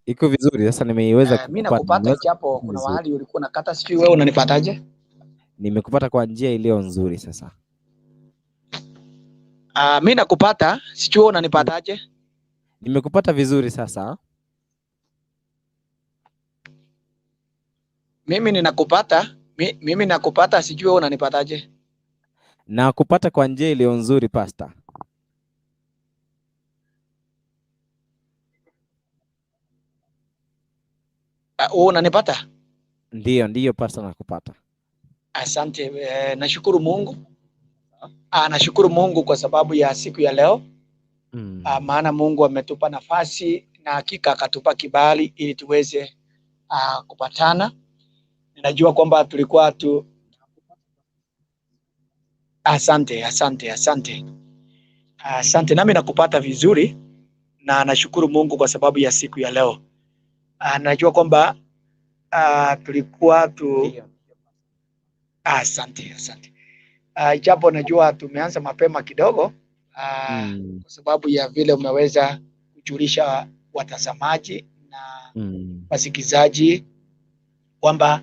Iko vizuri sasa, nimeiweza Mimi nakupata, japo kuna mahali ulikuwa nakata. Sijui wewe unanipataje? Nimekupata kwa njia iliyo nzuri sasa. Mimi nakupata, sijui wewe unanipataje? Nimekupata vizuri sasa. Mimi nakupata, sijui wewe unanipataje? Na kupata kwa njia iliyo nzuri pastor. Wewe unanipata? Ndiyo pastor, nakupata. Asante. Nashukuru Mungu. Nashukuru Mungu kwa sababu ya siku ya leo. Maana Mungu ametupa nafasi na hakika akatupa kibali ili tuweze kupatana. Ninajua kwamba tulikuwa Asante. Nami nakupata vizuri na nashukuru Mungu kwa sababu ya siku ya leo. Najua kwamba tulikuwa Asante. Japo najua tumeanza mapema kidogo kwa sababu ya vile umeweza kujulisha watazamaji na wasikizaji kwamba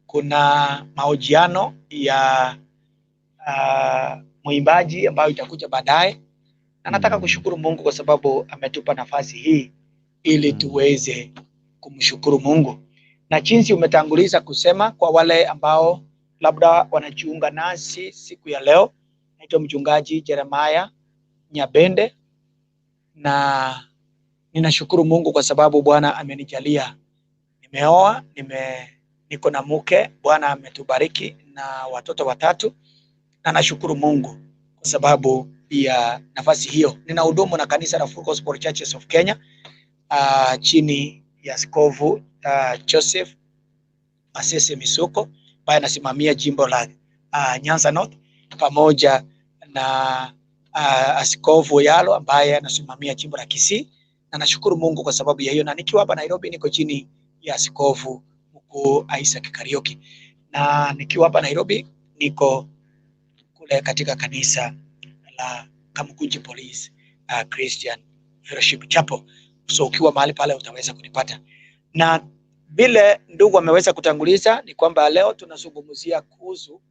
kuna mahojiano ya mwimbaji ambayo itakuja baadaye, na nataka kushukuru Mungu kwa sababu ametupa nafasi hii ili tuweze kumshukuru Mungu. Na jinsi umetanguliza kusema, kwa wale ambao labda wanajiunga nasi siku ya leo, naitwa mchungaji Jeremiah Nyabende, na ninashukuru Mungu kwa sababu Bwana amenijalia, nimeoa, niko na mke, Bwana ametubariki na watoto 3, na nashukuru Mungu kwa sababu ya nafasi hiyo. Ninahudumu na kanisa la Full Gospel Churches of Kenya chini ya Askofu Joseph Asese Misuko ambaye anasimamia jimbo la Nyanza North, pamoja na Askofu Yalo ambaye anasimamia jimbo la Kisii, na nashukuru Mungu kwa sababu ya hiyo. Na nikiwa hapa Nairobi niko chini ya Askofu Mkuu Isaac Karioki, na nikiwa hapa Nairobi niko kule katika kanisa la Kamukunji Police Christian Fellowship Chapel. So ukiwa mahali pale utaweza kunipata. Na vile ndugu ameweza kutanguliza ni kwamba leo tunazungumzia kuhusu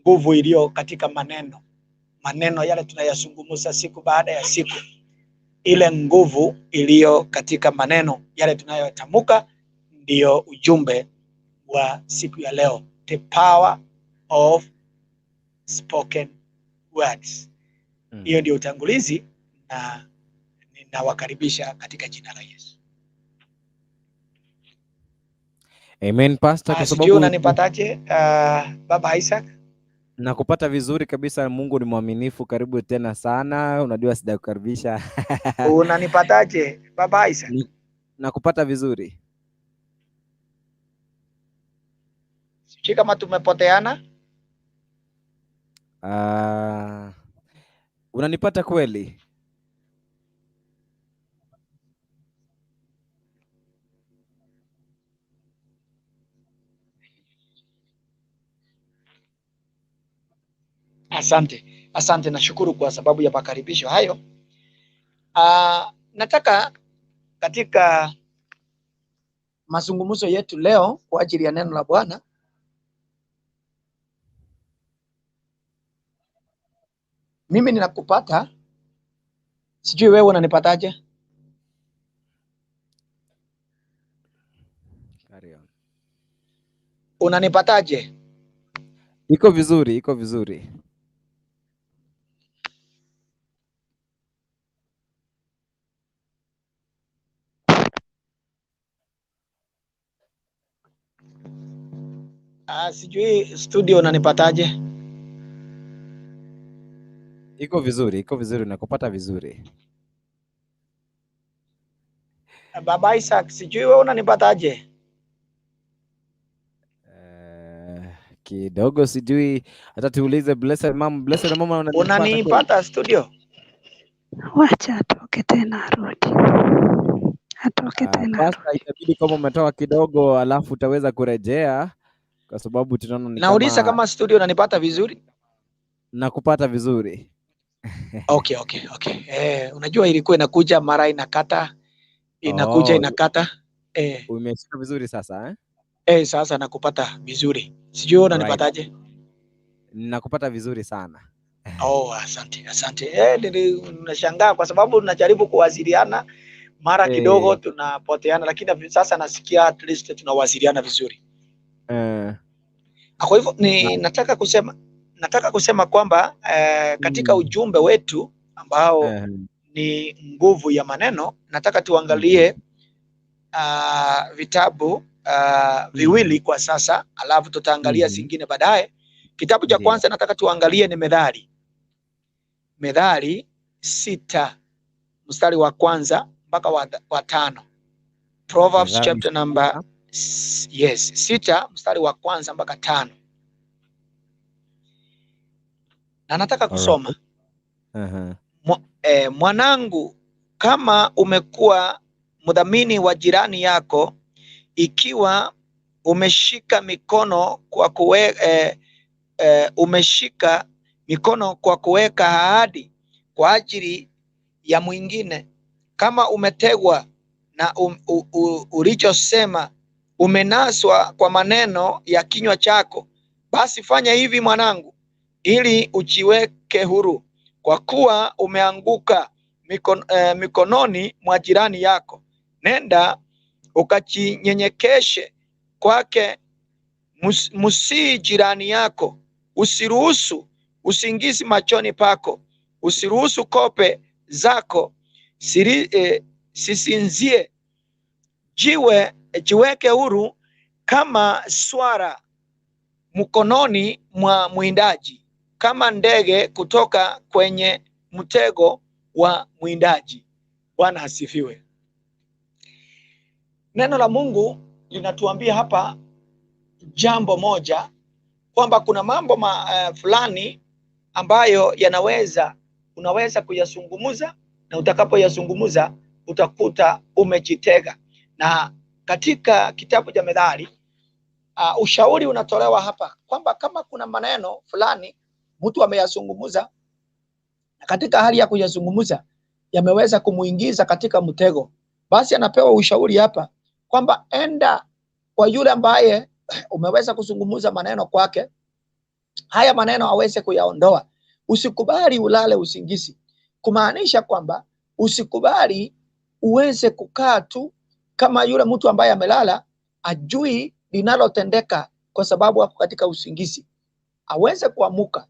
nguvu iliyo katika maneno yale tunayazungumza siku baada ya siku. Ile nguvu iliyo katika maneno yale tunayotamka ndio ujumbe wa siku ya leo, the power of spoken words. Hiyo ndio utangulizi, na ninawakaribisha katika jina la Yesu. Amen pastor. Kwa sababu unanipataje Baba Isaac? Nakupata vizuri kabisa, Mungu ni mwaminifu. Karibu tena sana, unajua sijakukaribisha. Unanipataje Baba Isaac? Nakupata vizuri. Sijui kama tumepoteana. Unanipata kweli? Asante, nashukuru kwa sababu ya makaribisho hayo. Nataka katika mazungumzo yetu leo kwa ajili ya neno la Bwana, mimi ninakupata, sijui wewe unanipataje? Unanipataje? Iko vizuri. Sijui studio unanipataje? Iko vizuri, nakupata vizuri. Baba Isaac, sijui wewe unanipataje? Kidogo sijui, hata tuulize Blessed Mama unanipata studio? Wacha atoke tena arudi. atoke tena. Pasta, itabidi kama umetoka kidogo alafu utaweza kurejea kwa sababu tunaona ni Nauliza kama studio unanipata vizuri? Nakupata vizuri. Okay. Unajua ilikuwa inakuja mara inakata, inakuja inakata. Umeshika vizuri sasa Sasa nakupata vizuri. Sijui unanipataje? Nakupata vizuri sana. Asante. Ninashangaa kwa sababu tunajaribu kuwasiliana mara kidogo tunapoteana, lakini sasa nasikia at least tunawasiliana vizuri. Kwa hivyo nataka kusema kwamba katika ujumbe wetu ambao ni nguvu ya maneno, nataka tuangalie vitabu viwili kwa sasa, alafu tutaangalia zingine baadaye. Kitabu cha kwanza nataka tuangalie ni Methali 6 mstari wa kwanza mpaka wa 5. Proverbs chapter number 6 mstari wa kwanza mpaka 5. Na nataka kusoma. Mwanangu, kama umekuwa mdhamini wa jirani yako, ikiwa umeshika mikono kwa kuweka ahadi kwa ajili ya mwingine, kama umetegwa na ulichosema, umenaswa kwa maneno ya kinywa chako, basi fanya hivi mwanangu, ili ujiweke huru, kwa kuwa umeanguka mikononi mwa jirani yako. Nenda ukajinyenyekeshe kwake, musii jirani yako. Usiruhusu usingizi machoni pako, usiruhusu kope zako sisinzie. Jiweke huru kama swara mkononi mwa mwindaji, kama ndege kutoka kwenye mtego wa mwindaji. Bwana asifiwe. Neno la Mungu linatuambia hapa jambo moja, kwamba kuna mambo fulani ambayo unaweza kuyazungumza, na utakapoyazungumza utakuta umejitega. Na katika kitabu cha Methali ushauri unatolewa hapa kwamba kama kuna maneno fulani mtu ameyazungumza, na katika hali ya kuyazungumza yameweza kumuingiza katika mtego, basi anapewa ushauri hapa kwamba enda kwa yule ambaye umeweza kuzungumza maneno kwake, haya maneno aweze kuyaondoa. Usikubali ulale usingizi, kumaanisha kwamba usikubali uweze kukaa tu kama yule mtu ambaye amelala ajui linalotendeka kwa sababu hapo katika usingizi. Aweze kuamuka,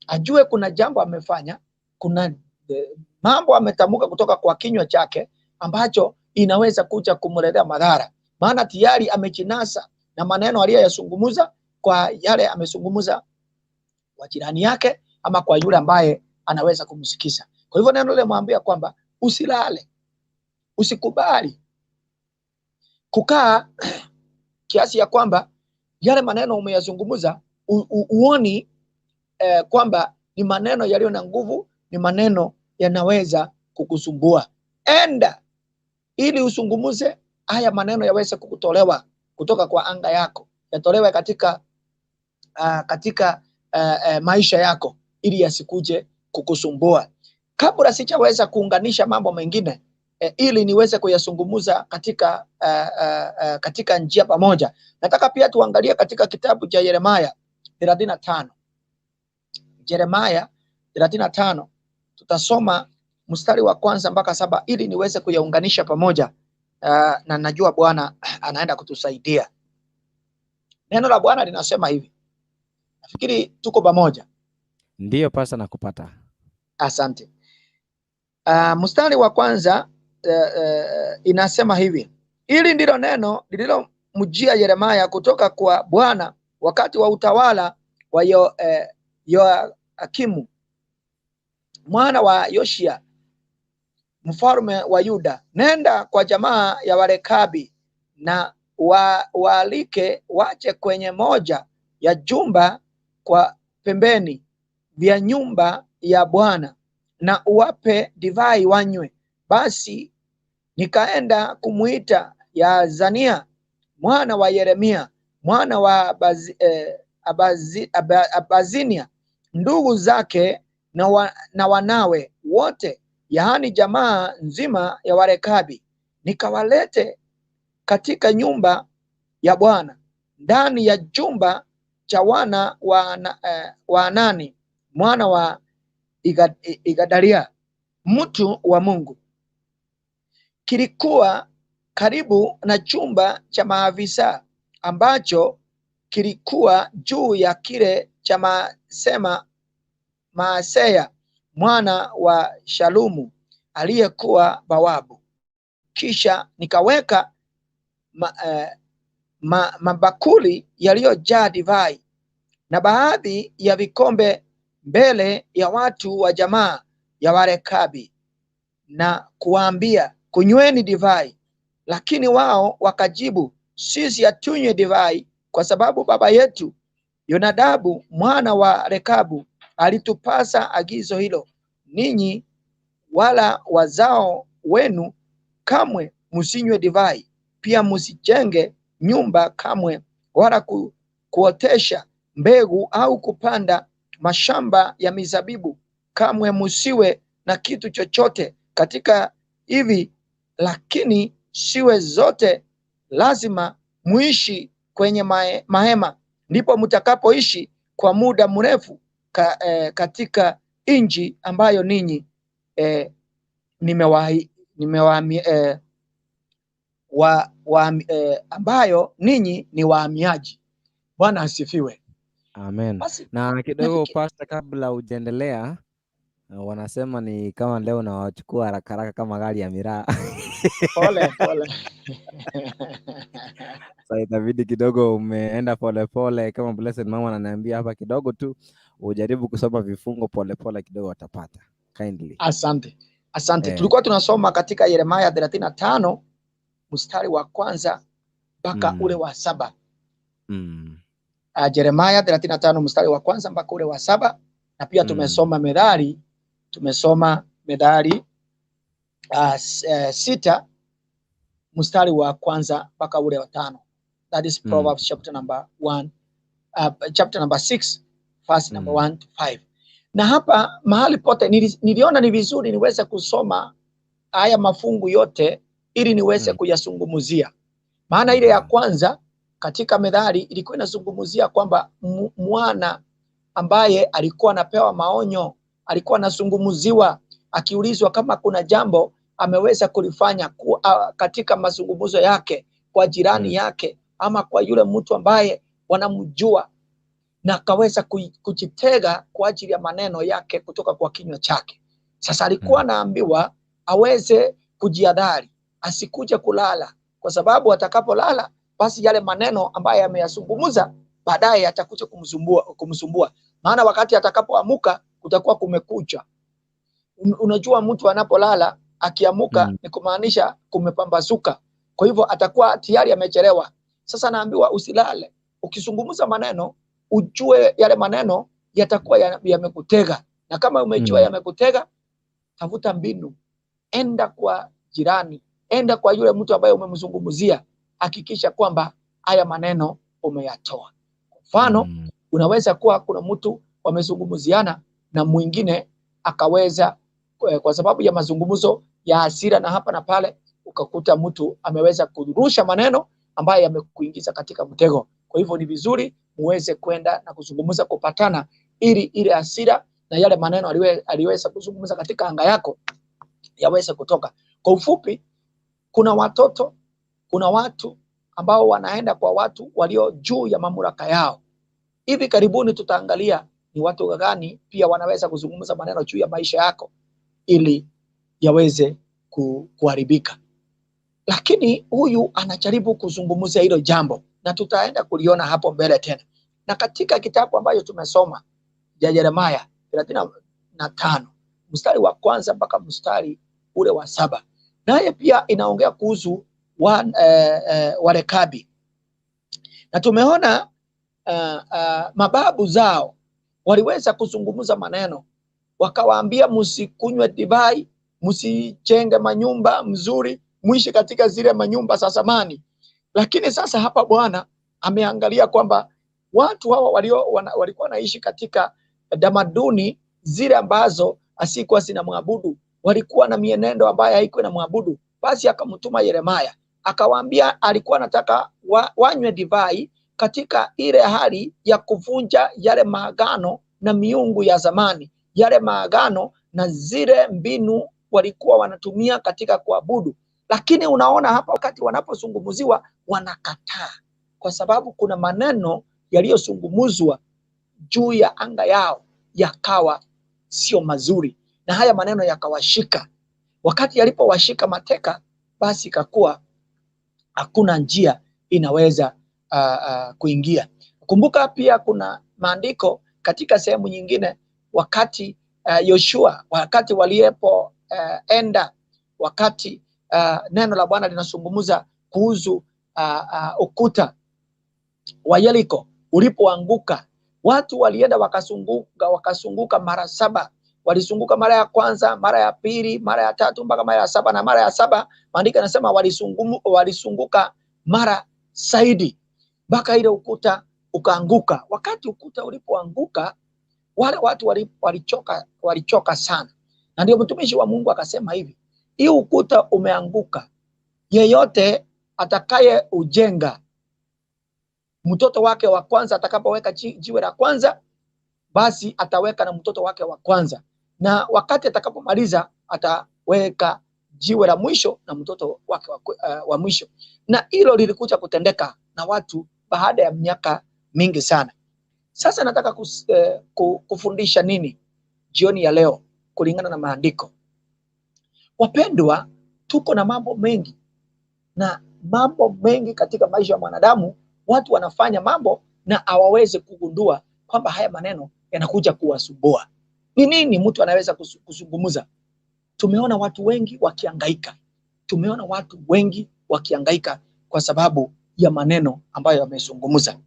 ajue kuna jambo amefanya, kuna mambo ametamuka kutoka kwa kinywa chake ambacho inaweza kuja kumletea madhara, maana tayari amejinasa na maneno aliyoyazungumza kwa yale amezungumza kwa jirani yake ama kwa yule ambaye anaweza kumsikiza. Kwa hivyo neno limwambia kwamba usilale, usikubali kukaa kiasi ya kwamba yale maneno umeyazungumza uoni kwamba ni maneno yaliyo na nguvu, ni maneno yanaweza kukusumbua. Enda ili usungumuze haya maneno yaweze kukutolewa kutoka kwa anga yako, yatolewe katika maisha yako, ili yasikuje kukusumbua. Kabla sijaweza kuunganisha mambo mengine ili niweze kuyazungumza katika njia pamoja, nataka pia tuangalie katika kitabu cha Yeremia 35. Yeremia 35 tutasoma mstari wa kwanza mpaka 7 ili niweze kuyaunganisha pamoja, na najua Bwana anaenda kutusaidia. Neno la Bwana linasema hivi. Nafikiri tuko pamoja. Ndiyo pasa nakupata. Asante. Mstari wa kwanza inasema hivi. Ili ndilo neno lililomjia Yeremia kutoka kwa Bwana wakati wa utawala wa Yoakimu mwana wa Yoshia mfalme wa Yuda. Nenda kwa jamaa ya Warekabi na waalike wache kwenye moja ya jumba kwa pembeni vya nyumba ya Bwana, na uwape divai wanywe. Basi nikaenda kumuita Yazania mwana wa Yeremia mwana wa Abazinia, ndugu zake na wanawe wote, yaani jamaa nzima ya Warekabi, nikawalete katika nyumba ya Bwana ndani ya jumba cha wana wa Anani mwana wa Igadalia mtu wa Mungu. Kilikuwa karibu na chumba cha maafisa ambacho kilikuwa juu ya kile cha Maaseya mwana wa Shalumu aliyekuwa bawabu. Kisha nikaweka mabakuli yaliyojaa divai na baadhi ya vikombe mbele ya watu wa jamaa ya Warekabi na kuwaambia, kunyweni divai. Lakini wao wakajibu, sisi hatunywe divai kwa sababu baba yetu Yonadabu mwana wa Rekabu alitupasa agizo hilo, ninyi wala wazao wenu kamwe msinywe divai, pia msijenge nyumba kamwe, wala kuotesha mbegu au kupanda mashamba ya mizabibu, kamwe msiwe na kitu chochote katika hivi, lakini siwe zote lazima muishi kwenye mahema, ndipo mtakapoishi kwa muda mrefu katika nchi ambayo ninyi ambayo ninyi ni wahamiaji. Bwana asifiwe. Amen. Na kidogo pastor, kabla hujaendelea, wanasema ni kama leo na wachukua haraka haraka kama gari ya miraa. Pole. Sasa itabidi kidogo umeenda pole kama blessed mama ananiambia hapa, kidogo tu ujaribu kusoma vifungo pole kidogo watapata. Kindly. Asante. Tulikuwa tunasoma katika Yeremia 35 mstari wa kwanza mpaka ule wa 7. Yeremia 35 mstari wa kwanza mpaka ule wa 7, na pia tumesoma Methali 6 mstari wa kwanza mpaka ule wa 5. That is Proverbs chapter number 6 verse number 1 to 5. Na hapa mahali pote niliona ni vizuri niweze kusoma haya mafungu yote ili niweze kuyazungumzia. Maana ile ya kwanza katika Methali ilikuwa inazungumzia kwamba mwana ambaye alikuwa anapewa maonyo, alikuwa anazungumziwa akiulizwa kama kuna jambo ameweza kulifanya katika mazungumzo yake kwa jirani yake ama kwa yule mtu ambaye wanamjua, na akaweza kujitega kwa ajili ya maneno yake kutoka kwa kinywa chake. Sasa alikuwa anaambiwa aweze kujihadhari, asikuje kulala, kwa sababu atakapolala basi yale maneno ambaye ameyazungumza baadaye atakuja kumsumbua. Maana wakati atakapoamuka kutakuwa kumekucha. Unajua mtu anapolala akiamuka ni kumaanisha kumepambazuka. Kwa hivyo atakuwa tayari amechelewa. Sasa naambiwa usilale. Ukizungumza maneno ujue yale maneno yatakuwa yamekutega. Na kama umejua yamekutega, tafuta mbinu. Enda kwa jirani, enda kwa yule mtu ambaye umemzungumzia, hakikisha kwamba haya maneno umeyatoa. Kwa mfano, unaweza kuwa kuna mtu wamezungumziana na mwingine akaweza, kwa sababu ya mazungumzo ya hasira na hapa na pale, ukakuta mtu ameweza kurusha maneno ambayo yamekuingiza katika mtego. Kwa hivyo ni vizuri muweze kwenda na kuzungumza kupatana, ili ile hasira na yale maneno aliweza kuzungumza katika anga yako yaweze kutoka. Kwa ufupi, kuna watoto, kuna watu ambao wanaenda kwa watu walio juu ya mamlaka yao. Hivi karibuni tutaangalia ni watu gani pia wanaweza kuzungumza maneno juu ya maisha yako ili yaweze kuharibika. Lakini huyu anajaribu kuzungumzia hilo jambo, na tutaenda kuliona hapo mbele tena. Na katika kitabu ambacho tumesoma ya Yeremia 35 mstari wa kwanza mpaka mstari ule wa 7, naye pia inaongea kuhusu Warekabi. Na tumeona mababu zao waliweza kuzungumza maneno, wakawaambia msikunywe divai, msijenge manyumba mzuri, muishi katika zile manyumba za zamani. Lakini sasa hapa Bwana ameangalia kwamba watu hawa walikuwa wanaishi katika tamaduni zile ambazo asikuwa zinamwabudu, walikuwa na mienendo ambayo haikuwa na mwabudu. Basi akamtuma Yeremia, akawaambia alikuwa anataka wanywe divai katika ile hali ya kuvunja yale maagano na miungu ya zamani, yale maagano na zile mbinu walikuwa wanatumia katika kuabudu. Lakini unaona hapa wakati wanapozungumziwa wanakataa, kwa sababu kuna maneno yaliyozungumzwa juu ya anga yao yakawa sio mazuri, na haya maneno yakawashika. Wakati yalipowashika mateka, basi ikakuwa hakuna njia inaweza kuingia. Kumbuka pia kuna maandiko katika sehemu nyingine, wakati Yoshua, wakati waliepo enda, wakati neno la Bwana linazungumza kuhusu ukuta wa Yeriko ulipoanguka, watu walienda wakazunguka mara 7. Walizunguka mara ya kwanza, mara ya pili, mara ya tatu, mpaka mara ya 7, na mara ya 7 maandiko yanasema walizunguka mara zaidi mpaka ile ukuta ukaanguka. Wakati ukuta ulipoanguka, wale watu walichoka sana, na ndio mtumishi wa Mungu akasema hivi, hii ukuta umeanguka, yeyote atakaye ujenga, mtoto wake wa kwanza atakapoweka jiwe la kwanza, basi ataweka na mtoto wake wa kwanza, na wakati atakapomaliza ataweka jiwe la mwisho na mtoto wake wa mwisho. Na hilo lilikuja kutendeka na watu baada ya miaka mingi sana. Sasa nataka kufundisha nini jioni ya leo kulingana na maandiko? Wapendwa, tuko na mambo mengi, na mambo mengi katika maisha ya mwanadamu. Watu wanafanya mambo na hawawezi kugundua kwamba haya maneno yanakuja kuwasumbua. Ni nini mtu anaweza kuzungumza? Tumeona watu wengi wakihangaika, kwa sababu ya maneno ambayo yamezungumza.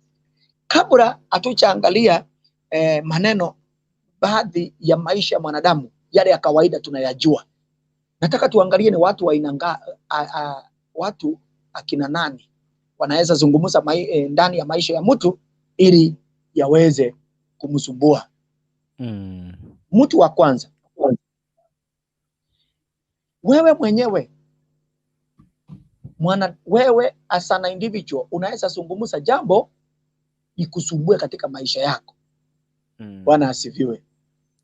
Kabla hatujaangalia maneno, baadhi ya maisha ya mwanadamu yale ya kawaida tunayajua, nataka tuangalie ni watu wa watu akina nani wanaweza zungumza ndani ya maisha ya mtu ili yaweze kumsumbua. Mtu wa kwanza, wewe mwenyewe, wewe as an individual unaweza zungumza jambo ikusumbue katika maisha yako. Bwana asifiwe.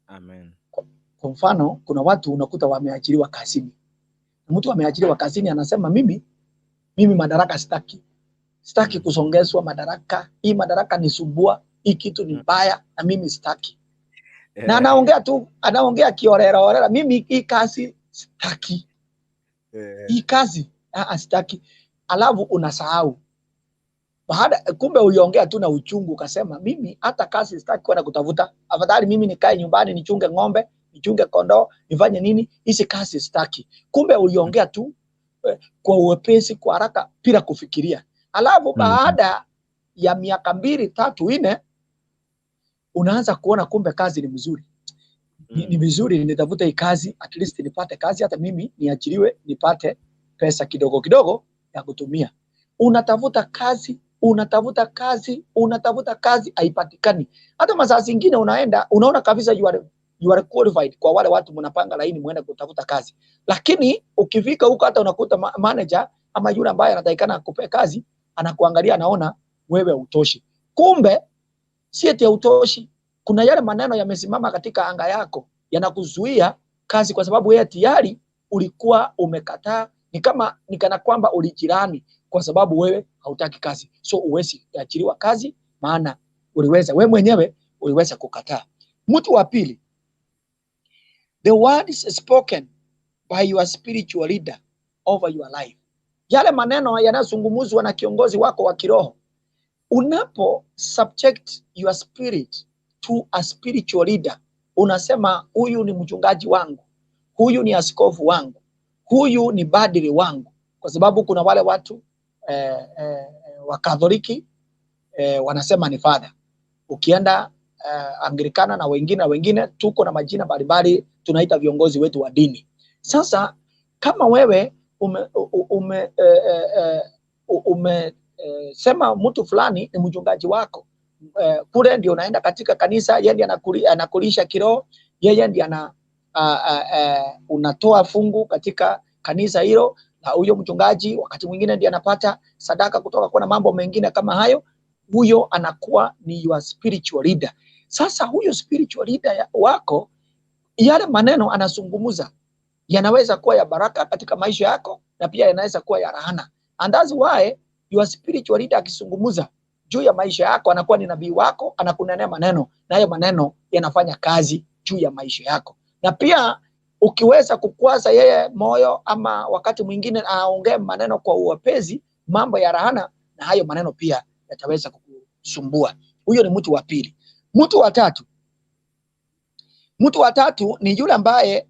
Amen. Kwa mfano, kuna watu unakuta wameajiriwa kazini. Mtu ameajiriwa kazini anasema mimi madaraka sitaki kusongezwa madaraka, hii madaraka nisumbua, hii kitu ni mbaya na mimi sitaki. Na anaongea kiorera, mimi hii kazi sitaki. Hii kazi sitaki. Alafu unasahau. Kumbe uliongea tu na uchungu, ukasema mimi hata kazi sitaki kwenda kutafuta. Afadhali mimi nikae nyumbani nichunge ng'ombe, nichunge kondoo, nifanye nini, hizi kazi sitaki. Kumbe uliongea tu kwa uwepesi, kwa haraka, bila kufikiria. Alafu baada ya miaka 2, 3, 4 unaanza kuona kumbe kazi ni mzuri. Ni vizuri nitafute hii kazi, at least nipate kazi, hata mimi niajiriwe nipate pesa kidogo kidogo ya kutumia. Unatafuta kazi haipatikani. Hata masaa zingine unaona kabisa you are qualified kwa wale watu mnapanga laini muende kutafuta kazi. Lakini ukifika huko hata unakuta manager ama yule ambaye anatakikana akupe kazi anakuangalia, anaona wewe utoshi. Kumbe si eti utoshi, kuna yale maneno yamesimama katika anga yako yanakuzuia kazi, kwa sababu wewe tayari ulikuwa umekataa. Ni kana kwamba ulijirani, kwa sababu wewe hautaki kazi. So uwezi kuachiliwa kazi, maana wewe mwenyewe uliweza kukataa. Mtu wa pili, the words spoken by your spiritual leader over your life. Yale maneno yanazungumzwa na kiongozi wako wa kiroho. Unapo subject your spirit to a spiritual leader, unasema huyu ni mchungaji wangu, huyu ni askofu wangu, huyu ni padri wangu. Kwa sababu kuna wale watu wa Katoliki wanasema ni father. Ukienda Anglikana na wengine tuko na majina mbalimbali tunaita viongozi wetu wa dini. Sasa kama wewe sema mtu fulani ni mchungaji wako, kule ndio unaenda katika kanisa, yeye ndiye anakulisha kiroho, yeye ndiye unatoa fungu katika kanisa hilo, na huyo mchungaji wakati mwingine ndiye anapata sadaka kutoka kwa mambo mengine kama hayo, huyo anakuwa ni your spiritual leader. Sasa huyo spiritual leader wako, yale maneno anazungumza yanaweza kuwa ya baraka katika maisha yako, na pia yanaweza kuwa ya laana. And that's why your spiritual leader akizungumza juu ya maisha yako, anakuwa ni nabii wako, anakunenea maneno, na hayo maneno yanafanya kazi juu ya maisha yako. Na pia ukiweza kukwaza yeye moyo, ama wakati mwingine aongee maneno kwa uwepesi, mambo ya laana, na hayo maneno pia yataweza kukusumbua. Huyo ni mtu wa pili. Mtu wa tatu ni yule ambaye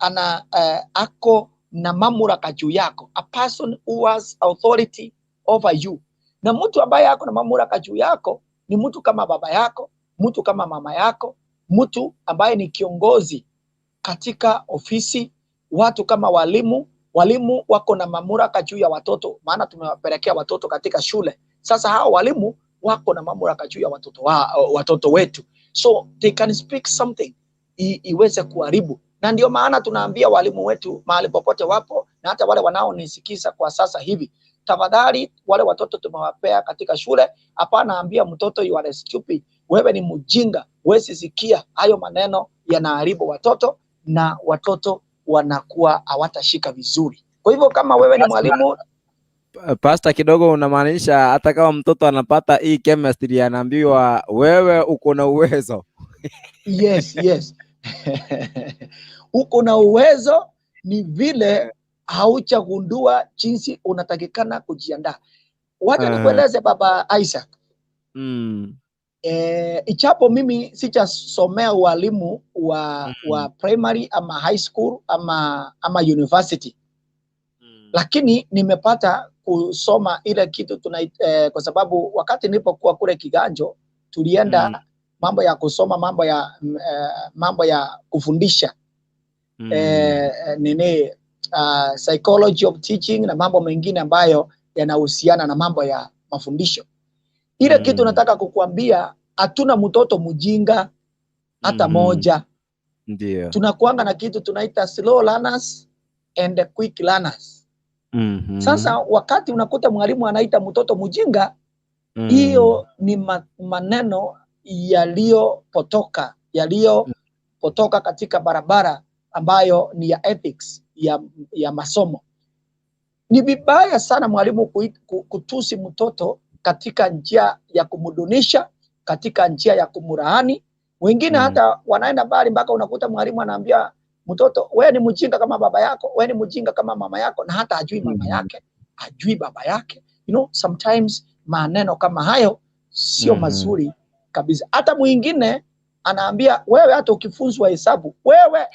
ako na mamlaka juu yako, a person who has authority over you. Na mtu ambaye ako na mamlaka juu yako ni mtu kama baba yako, mtu kama mama yako, mtu ambaye ni kiongozi katika ofisi, watu kama walimu. Walimu wako na mamlaka juu ya watoto, maana tumewapelekea watoto katika shule. Sasa hao walimu wako na mamlaka juu ya watoto wetu, so they can speak something iweze kuharibu. Na ndio maana tunaambia walimu wetu mahali popote wapo, na hata wale wanaonisikiza kwa sasa hivi, tafadhali wale watoto tumewapea katika shule, hapana ambia mtoto you are stupid, wewe ni mjinga, huwezi sikia. Hayo maneno yanaharibu watoto, na watoto wanakuwa hawatashika vizuri. Kwa hivyo kama wewe ni mwalimu, Pastor, kidogo unamaanisha hata kama mtoto anapata hii chemistry anaambiwa wewe uko na uwezo? Yes. Uko na uwezo, ni vile hauchagundua jinsi unatakikana kujiandaa. Wacha nikueleze Baba Isaac. Ichapo mimi sijasomea ualimu wa primary ama high school ama university, lakini nimepata kusoma ile kitu kwa sababu wakati nilipokuwa kule Kiganjo tulienda mambo ya kusoma, mambo ya kufundisha psychology of teaching na mambo mengine ambayo yanahusiana na mambo ya mafundisho. Ile kitu nataka kukuambia, hatuna mtoto mjinga hata moja. Ndio. Tunakuanga na kitu tunaita slow learners and quick learners. Sasa wakati unakuta mwalimu anaita mtoto mjinga, hiyo ni maneno yaliyopotoka katika barabara ambayo ni ya ethics ya masomo. Ni vibaya sana mwalimu kutusi mtoto katika njia ya kumudunisha, katika njia ya kumurahani. Wengine hata wanaenda mbali mpaka unakuta mwalimu anaambia mtoto, wewe ni mjinga kama baba yako, wewe ni mjinga kama mama yako, na hata ajui mama yake, ajui baba yake. Sometimes maneno kama hayo sio mazuri kabisa. Hata mwingine anaambia wewe, hata ukifunzwa hesabu, wewe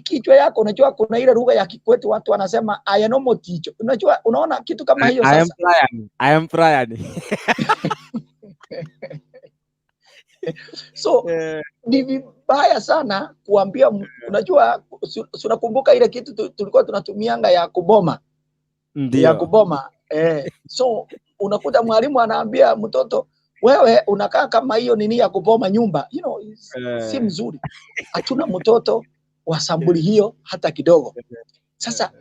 kichwa yako, unajua kuna ile lugha ya Kikwetu watu wanasema I am not teacher. Unajua, unaona kitu kama hiyo sasa. I am Brian. So ni vibaya sana kuambia, unajua unakumbuka ile kitu tulikuwa tunatumianga ya kuboma. Ndio. Ya kuboma. So unakuta mwalimu anaambia mtoto, wewe unakaa kama hiyo nini ya kuboma nyumba. Si mzuri. Hatuna mtoto wa sambuli hiyo hata kidogo. Sasa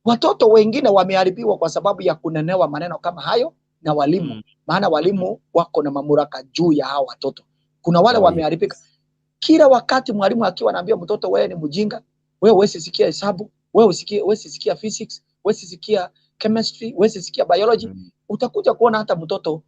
watoto wengine wameharibiwa kwa sababu ya kunenewa maneno kama hayo na walimu. Maana walimu wako na mamlaka juu ya hao watoto. Kuna wale wameharibika. Kila wakati mwalimu akiwa anaambia mtoto, wewe ni mjinga, wewe huwezi sikia hesabu, wewe huwezi sikia physics, huwezi sikia chemistry, huwezi sikia biology, utakuja kuona hata mtoto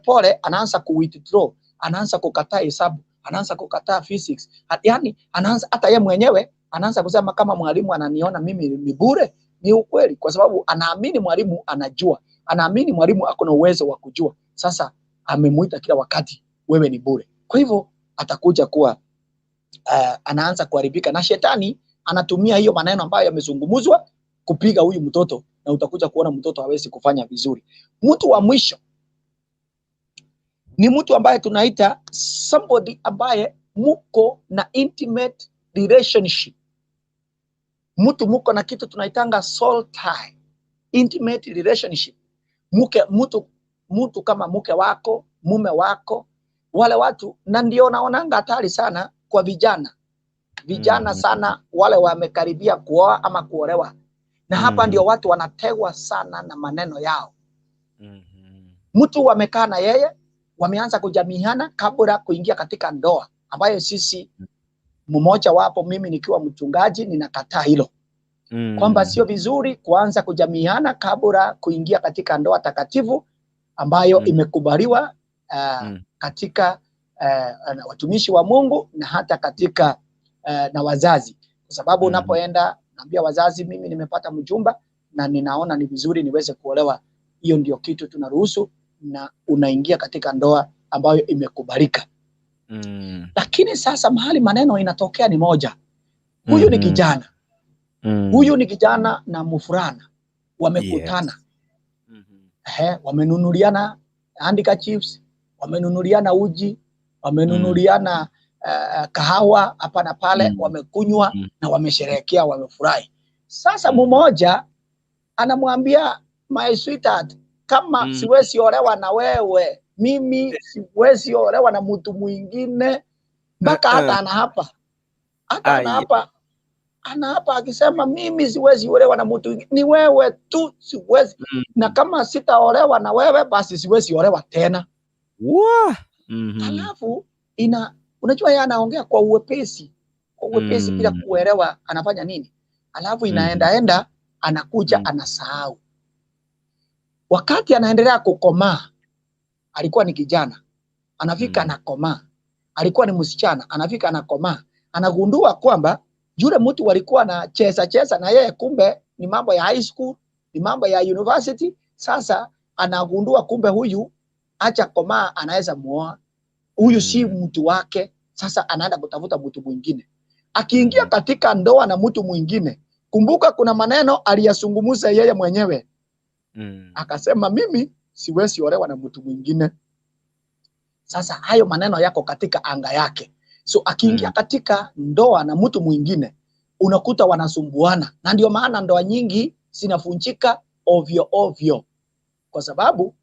pole anaanza ku-withdraw, anaanza kukataa hesabu, anaanza kukataa physics. Yaani anaanza hata yeye mwenyewe anaanza kusema kama mwalimu ananiona mimi ni bure. Ni ukweli, kwa sababu anaamini mwalimu anajua, anaamini mwalimu ako na uwezo wa kujua. Sasa amemuita kila wakati wewe ni bure. Kwa hivyo atakuja kuwa anaanza kuharibika, na shetani anatumia hiyo maneno ambayo yamezungumzwa kupiga huyu mtoto, na utakuja kuona mtoto hawezi kufanya vizuri. Mtu wa mwisho ni mtu ambaye tunaita somebody ambaye muko na intimate relationship. mtu muko na kitu tunaitanga soul tie, intimate relationship. Mtu kama mke wako, mume wako, wale watu, na ndio naonanga hatari sana kwa vijana sana wale wamekaribia kuoa ama kuolewa. Na hapa ndio watu wanategwa sana na maneno yao. Mtu wamekaa na yeye, wameanza kujamiana kabla kuingia katika ndoa, ambayo sisi mmoja wapo, mimi nikiwa mchungaji ninakataa hilo. Kwamba sio vizuri kuanza kujamiana kabla kuingia katika ndoa takatifu ambayo imekubaliwa katika watumishi wa Mungu na hata katika na wazazi. Kwa sababu unapoenda naambia wazazi, mimi nimepata mjumba na ninaona ni vizuri niweze kuolewa, hiyo ndio kitu tunaruhusu, na unaingia katika ndoa ambayo imekubalika. Lakini sasa mahali maneno inatokea ni moja. Huyu ni kijana. Huyu ni kijana na mfulana wamekutana. Wamenunuliana handkerchiefs, wamenunuliana uji, wamenunuliana kahawa hapa na pale, wamekunywa na wamesherehekea, wamefurahi. Sasa mmoja anamwambia, my sweetheart, kama siwezi olewa na wewe, mimi siwezi olewa na mtu mwingine. Mpaka hata anaapa akisema, mimi siwezi olewa na mtu mwingine, ni wewe tu siwezi. Na kama sitaolewa na wewe, basi siwezi olewa tena. Alafu unajua yeye anaongea kwa uwepesi, bila kuelewa anafanya nini. Alafu inaenda anakuja anasahau. Wakati anaendelea kukomaa, alikuwa ni kijana, anafika anakomaa. Alikuwa ni msichana, anafika anakomaa. Anagundua kwamba yule mtu walikuwa na cheza na yeye, kumbe ni mambo ya high school, ni mambo ya university. Sasa anagundua kumbe huyu acha komaa, anaweza muoa. Huyu si mtu wake. Sasa anaenda kutafuta mtu mwingine. Akiingia katika ndoa na mtu mwingine, kumbuka kuna maneno aliyazungumza yeye mwenyewe. Akasema, mimi siwezi olewa na mtu mwingine. Sasa hayo maneno yako katika anga yake. So akiingia katika ndoa na mtu mwingine, unakuta wanasumbuana. Na ndio maana ndoa nyingi zinafunjika ovyo. Kwa sababu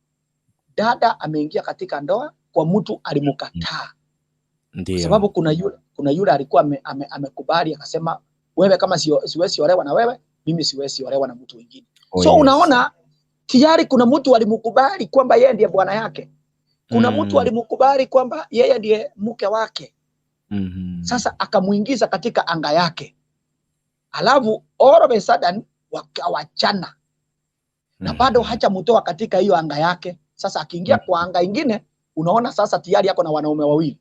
dada ameingia katika ndoa kwa mtu alimkataa. Kwa sababu kuna yule alikuwa amekubali, akasema, wewe kama siwezi olewa na wewe, mimi siwezi olewa na mtu mwingine. So unaona tayari kuna mtu alimkubali kwamba yeye ndiye bwana yake. Kuna mtu alimkubali kwamba yeye ndiye mke wake. Sasa akamuingiza katika anga yake. Alafu all of a sudden wakawachana. Na bado hajamtoa katika hiyo anga yake. Sasa akiingia kwa anga ingine, unaona sasa tayari ako na wanaume wawili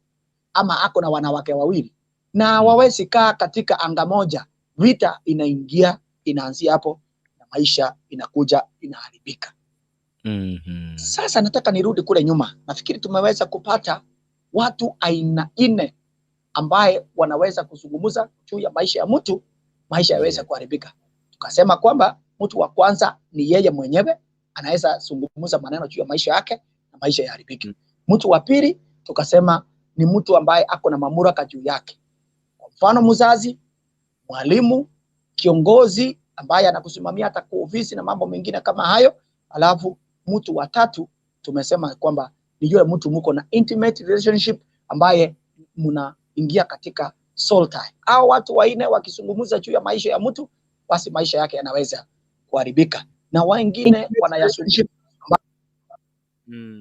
ama ako na wanawake wawili. Na wawezi kaa katika anga moja. Vita inaanzia hapo, na maisha inakuja inaharibika. Sasa nataka nirudi kule nyuma. Nafikiri tumeweza kupata watu aina 4 ambaye wanaweza kuzungumza juu ya maisha ya mtu, maisha yaweza kuharibika. Tukasema kwamba mtu wa kwanza ni yeye mwenyewe, anaweza zungumza maneno juu ya maisha yake na maisha yaharibike. Mtu wa pili tukasema ni mtu ambaye ako na mamlaka juu yake. Kwa mfano mzazi, mwalimu, kiongozi ambaye anakusimamia hata kwa ofisi na mambo mengine kama hayo. Alafu mtu wa tatu tumesema kwamba ni yule mtu mko na intimate relationship ambaye mnaingia katika soul tie. Hao watu wanne wakizungumza juu ya maisha ya mtu, basi maisha yake yanaweza kuharibika. Na wengine wanayazungumza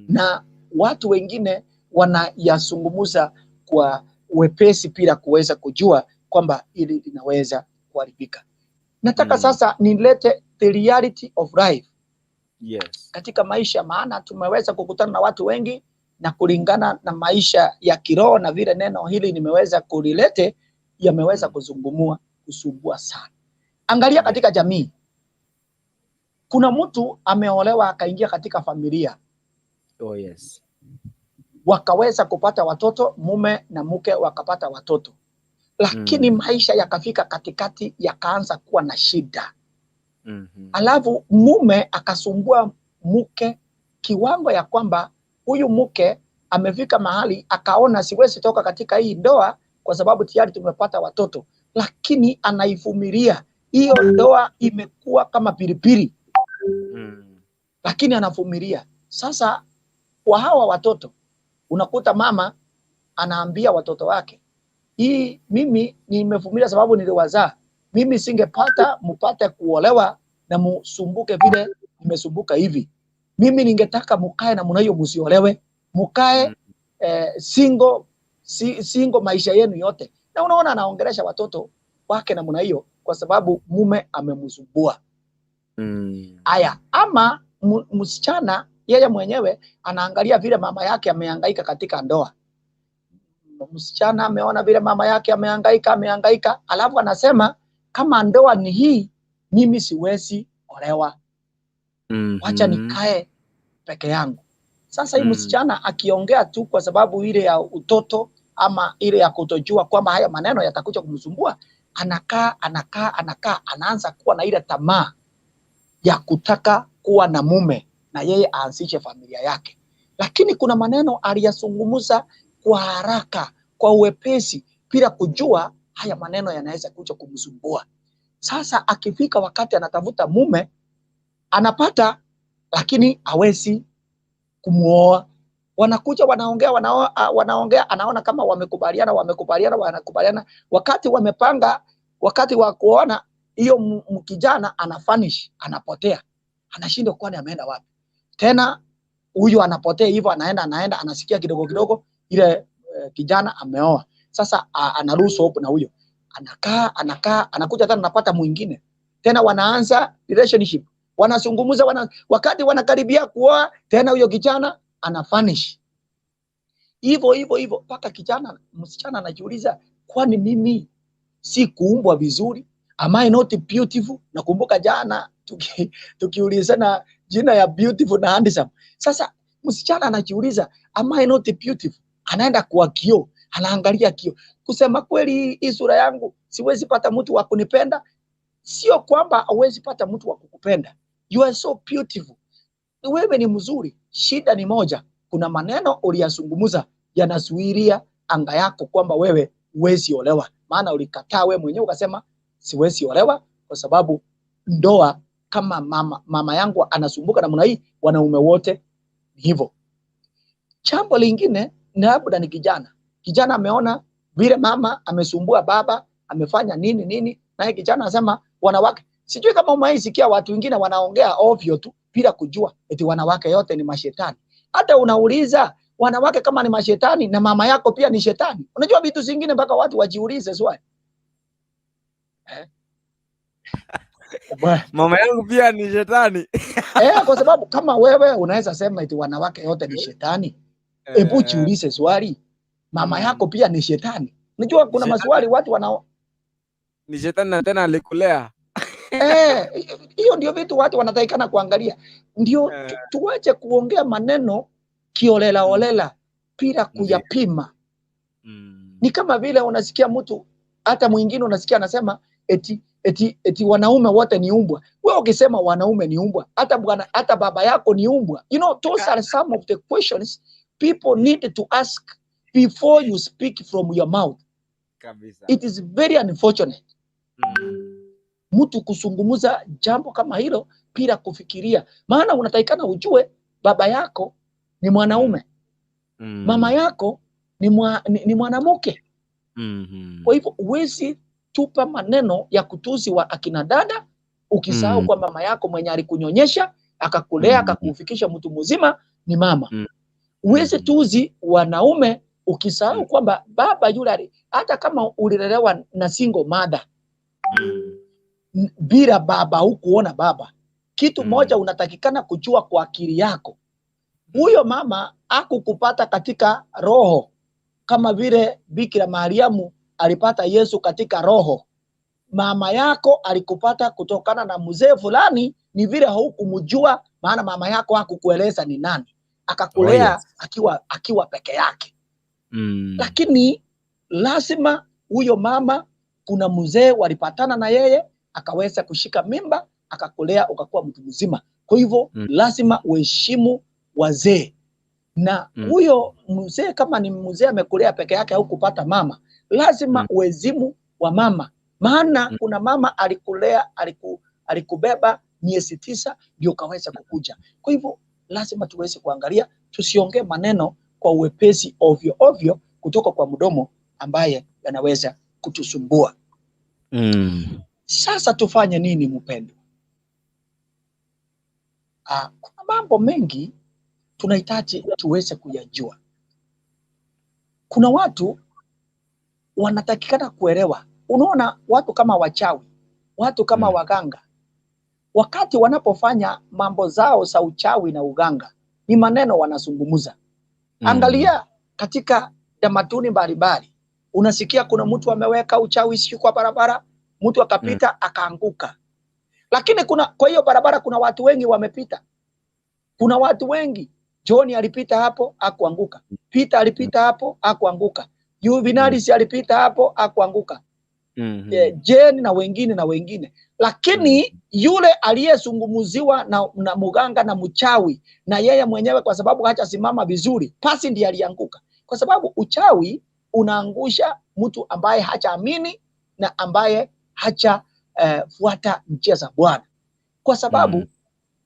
na watu wengine wanayazungumza kwa wepesi bila kuweza kujua kwamba ili linaweza kuharibika. Nataka sasa nilete the reality of life. Katika maisha, maana tumeweza kukutana na watu wengi, na kulingana na maisha ya kiroho na vile neno hili nimeweza kulilete, yameweza kusumbua sana. Angalia katika jamii. Kuna mtu ameolewa akaingia katika familia. Wakaweza kupata watoto, mume na mke wakapata watoto. Lakini maisha yakafika katikati, yakaanza kuwa na shida. Alafu mume akasumbua mke kiwango ya kwamba huyu mke amefika mahali akaona siwezi toka katika hii ndoa kwa sababu tayari tumepata watoto, lakini anaivumilia hiyo ndoa imekuwa kama pilipili, lakini anavumilia. Sasa kwa hawa watoto unakuta mama anaambia watoto wake, hii mimi nimevumilia sababu niliwazaa, mimi singepata mpate kuolewa na musumbuke vile nimesumbuka hivi. Mimi ningetaka mukae na mnayo musiolewe, mukae single maisha yenu yote. Na unaona anaongelesha watoto wake na mna hiyo kwa sababu mume amemsumbua. Aya, ama msichana yeye mwenyewe anaangalia vile mama yake amehangaika katika ndoa. Msichana ameona vile mama yake amehangaika, alafu anasema kama ndoa ni hii, mimi siwezi olewa. Wacha nikae peke yangu. Sasa hii msichana akiongea tu kwa sababu ile ya utoto ama ile ya kutojua kwamba haya maneno yatakuja kumsumbua, anakaa anaanza kuwa na ile tamaa ya kutaka kuwa na mume na yeye aanzishe familia yake. Lakini kuna maneno aliyazungumza kwa haraka, kwa uwepesi, bila kujua haya maneno yanaweza kuja kumsumbua. Sasa akifika wakati anatafuta mume, anapata lakini hawezi kumuoa. Wanakuja wanaongea, anaona kama wamekubaliana. Wakati wamepanga, wakati wa kuona hiyo kijana anafanish, anapotea. Anashindwa kwani ameenda wapi. Tena huyu anapotea hivyo, anaenda anasikia kidogo ile kijana ameoa. Sasa anaruhusu hope na huyo. Anakaa, anakuja tena anapata mwingine. Tena wanaanza relationship. Wanazungumza, wakati wanakaribia kuoa, tena huyo kijana anafanish. Hivyo mpaka msichana anajiuliza, kwani mimi si kuumbwa vizuri? Am I not beautiful? Nakumbuka jana tukiulizana jina ya beautiful na handsome. Sasa msichana anajiuliza, am I not beautiful? Anaenda kwa kioo, anaangalia kioo. Kusema kweli, hii sura yangu siwezi pata mtu wa kunipenda. Sio kwamba hauwezi pata mtu wa kukupenda. You are so beautiful. Wewe ni mzuri. Shida ni moja, kuna maneno uliyazungumza yanazuilia anga yako kwamba wewe huwezi olewa. Maana ulikataa wewe mwenyewe ukasema siwezi olewa kwa sababu ndoa kama mama yangu anasumbuka namna hii, wanaume wote ni hivyo. Jambo lingine labda ni kijana ameona vile mama amesumbua baba, amefanya nini, naye kijana anasema wanawake, sijui kama umeisikia watu wengine wanaongea ovyo tu bila kujua eti wanawake yote ni mashetani. Hata unauliza wanawake kama ni mashetani na mama yako pia ni shetani. Unajua vitu zingine mpaka watu wajiulize swali. Mama yangu pia ni shetani. Kwa sababu kama wewe unaweza sema eti wanawake yote ni shetani, hebu jiulize swali, mama yako pia ni shetani. Unajua kuna maswali watu ni shetani na tena alikulea. Hiyo ndio vitu watu wanatakikana kuangalia. Ndio tuache kuongea maneno kiolela bila kuyapima. Ni kama vile unasikia mtu hata mwingine unasikia anasema eti wanaume wote ni umbwa. Wewe ukisema wanaume ni umbwa, hata baba yako ni umbwa. You know, those are some of the questions people need to ask before you speak from your mouth. Kabisa. It is very unfortunate. Mtu kusungumuza jambo kama hilo bila kufikiria. Maana unatakikana ujue baba yako ni mwanaume. Mama yako ni mwanamke. Kwa hivyo huwezi tupa maneno ya kutusi wa akina dada ukisahau kwa mama yako mwenye alikunyonyesha, akakulea, akakufikisha mtu mzima ni mama. Huwezi tuzi wanaume ukisahau kwamba baba yule, hata kama ulilelewa na single mother, bila baba hukuona baba. Kitu moja unatakikana kujua kwa akili yako, huyo mama hakukupata katika roho kama vile Bikira Mariamu alipata Yesu katika roho. Mama yako alikupata kutokana na mzee fulani, ni vile haukumjua, maana mama yako hakukueleza ni nani, akakulea akiwa peke yake. Lakini lazima huyo mama, kuna mzee walipatana na yeye, akaweza kushika mimba, akakulea ukakuwa mtu mzima. Kwa hivyo lazima uheshimu wazee. Na huyo mzee kama ni mzee amekulea peke yake au kupata mama, lazima uheshimu wa mama. Maana kuna mama alikulea, alikubeba miezi 9 ndio kaweza kukuja. Kwa hivyo lazima tuweze kuangalia, tusiongee maneno kwa uwepesi ovyo ovyo kutoka kwa mdomo ambaye yanaweza kutusumbua. Sasa tufanye nini mpendo? Kuna mambo mengi tunahitaji tuweze kuyajua. Kuna watu wanatakikana kuelewa. Unaona, watu kama wachawi, watu kama waganga, wakati wanapofanya mambo zao za uchawi na uganga, ni maneno wanazungumza. Angalia katika tamaduni mbalimbali, unasikia kuna mtu ameweka uchawi siku kwa barabara, mtu akapita akaanguka. Lakini kwa hiyo barabara kuna watu wengi wamepita. Kuna watu wengi, John alipita hapo akuanguka, Peter alipita hapo akuanguka, Juvenalis alipita hapo akuanguka, Jane na wengine. Lakini yule aliyezungumziwa na muganga na mchawi na yeye mwenyewe, kwa sababu hajasimama vizuri, pasi ndiye alianguka. Kwa sababu uchawi unaangusha mtu ambaye hajaamini na ambaye hajafuata njia za Bwana. Kwa sababu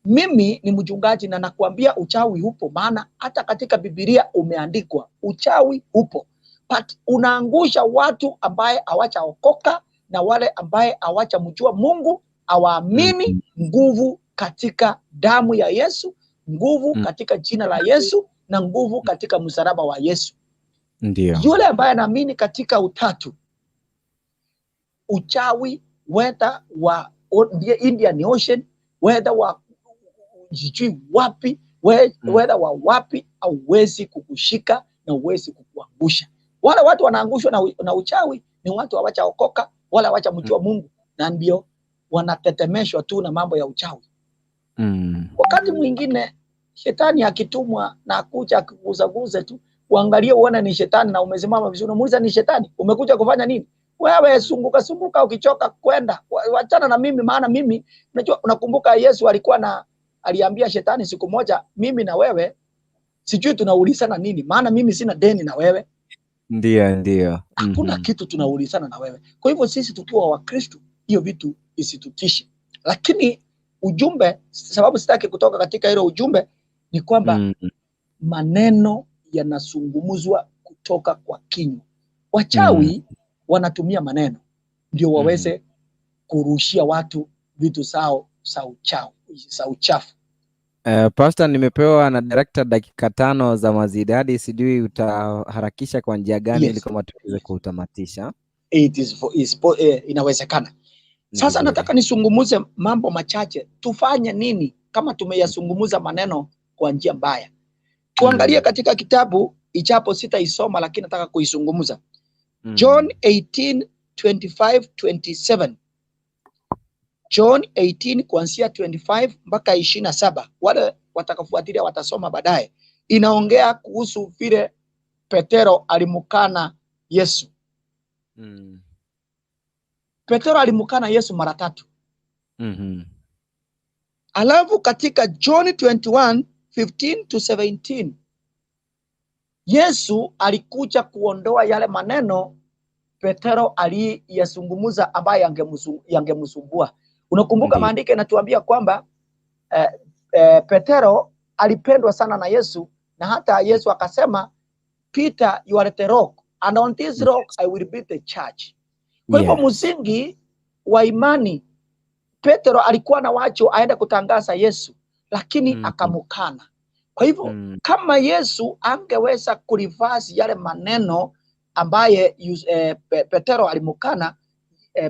mimi ni mchungaji na nakwambia uchawi upo, maana hata katika Biblia umeandikwa uchawi upo. But unaangusha watu ambaye hawajaokoka na wale ambaye hawajamjua Mungu, hawaamini nguvu katika damu ya Yesu, nguvu katika jina la Yesu na nguvu katika msalaba wa Yesu. Ndio. Yule ambaye anaamini katika utatu, uchawi whether wa Indian Ocean, whether wa jijui wapi, whether wa wapi, hauwezi kukushika na uwezi kukuangusha. Wale watu wanaangushwa na uchawi ni watu hawajaokoka wala hawajamjua Mungu, na ndio wanatetemeshwa tu na mambo ya uchawi. Wakati mwingine shetani akitumwa na akuja akikuguzaguze tu, uangalie uone ni shetani na umesimama vizuri, muuliza ni shetani, umekuja kufanya nini? Wewe sunguka ukichoka kwenda, wachana na mimi, maana mimi unajua, unakumbuka Yesu aliambia shetani siku moja, mimi na wewe sijui tunaulizana nini, maana mimi sina deni na wewe. Ndio. Hakuna kitu tunaulizana na wewe. Kwa hivyo sisi tukiwa Wakristo, hiyo vitu isitutishe. Lakini ujumbe, sababu sitaki kutoka katika hilo ujumbe, ni kwamba maneno yanazungumzwa kutoka kwa kinywa. Wachawi wanatumia maneno ndio waweze kurushia watu vitu zao za uchafu. Pastor, nimepewa na director dakika 5 za mazidadi, sijui utaharakisha kwa njia gani ili kama tuweze kutamatisha. Inawezekana. Sasa nataka nisungumuze mambo machache. Tufanye nini kama tumeyazungumuza maneno kwa njia mbaya? Tuangalie katika kitabu, ijapo sitaisoma lakini nataka kuizungumuza. John 18:25-27. John 18 kuanzia 25 mpaka 27. Wale watakafuatilia watasoma baadaye. Inaongea kuhusu vile Petero alimkana Yesu. Petero alimkana Yesu mara 3. Alafu katika John 21:15-17 Yesu alikuja kuondoa yale maneno Petero aliyazungumza ambaye yangemsumbua. Unakumbuka maandiko yanatuambia kwamba Petero alipendwa sana na Yesu, na hata Yesu akasema, Peter, you are the rock and on this rock I will build the church. Kwa hivyo msingi wa imani, Petero alikuwa na wacho aende kutangaza Yesu, lakini akamukana. Kwa hivyo kama Yesu angeweza kurivasi yale maneno ambaye Petero alimukana,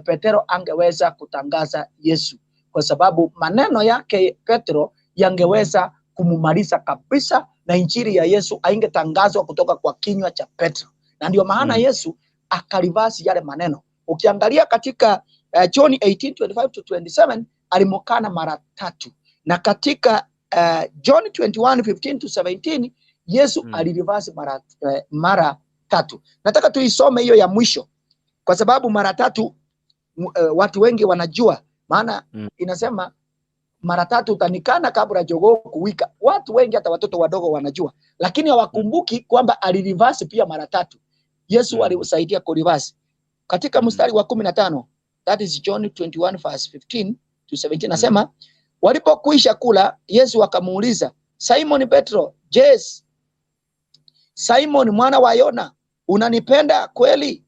Petero angeweza kutangaza Yesu, kwa sababu maneno yake Petero yangeweza kumumaliza kabisa, na injili ya Yesu aingetangazwa kutoka kwa kinywa cha Petro. Na ndio maana Yesu akalivasi yale maneno. Ukiangalia katika John 18:25-27 alimkana mara 3, na katika John 21:15-17 Yesu alirivasi mara 3. Nataka tuisome hiyo ya mwisho, kwa sababu mara 3 watu wengi wanajua, maana inasema mara 3 utanikana kabla jogoo kuwika. Watu wengi hata watoto wadogo wanajua, lakini hawakumbuki kwamba alirivasi pia mara 3. Yesu alisaidia kurivasi. Katika mstari wa 15, that is John 21 verse 15 to 17, nasema walipokwisha kula, Yesu akamuuliza, Simon Petro, yes, Simon mwana wa Yona, unanipenda kweli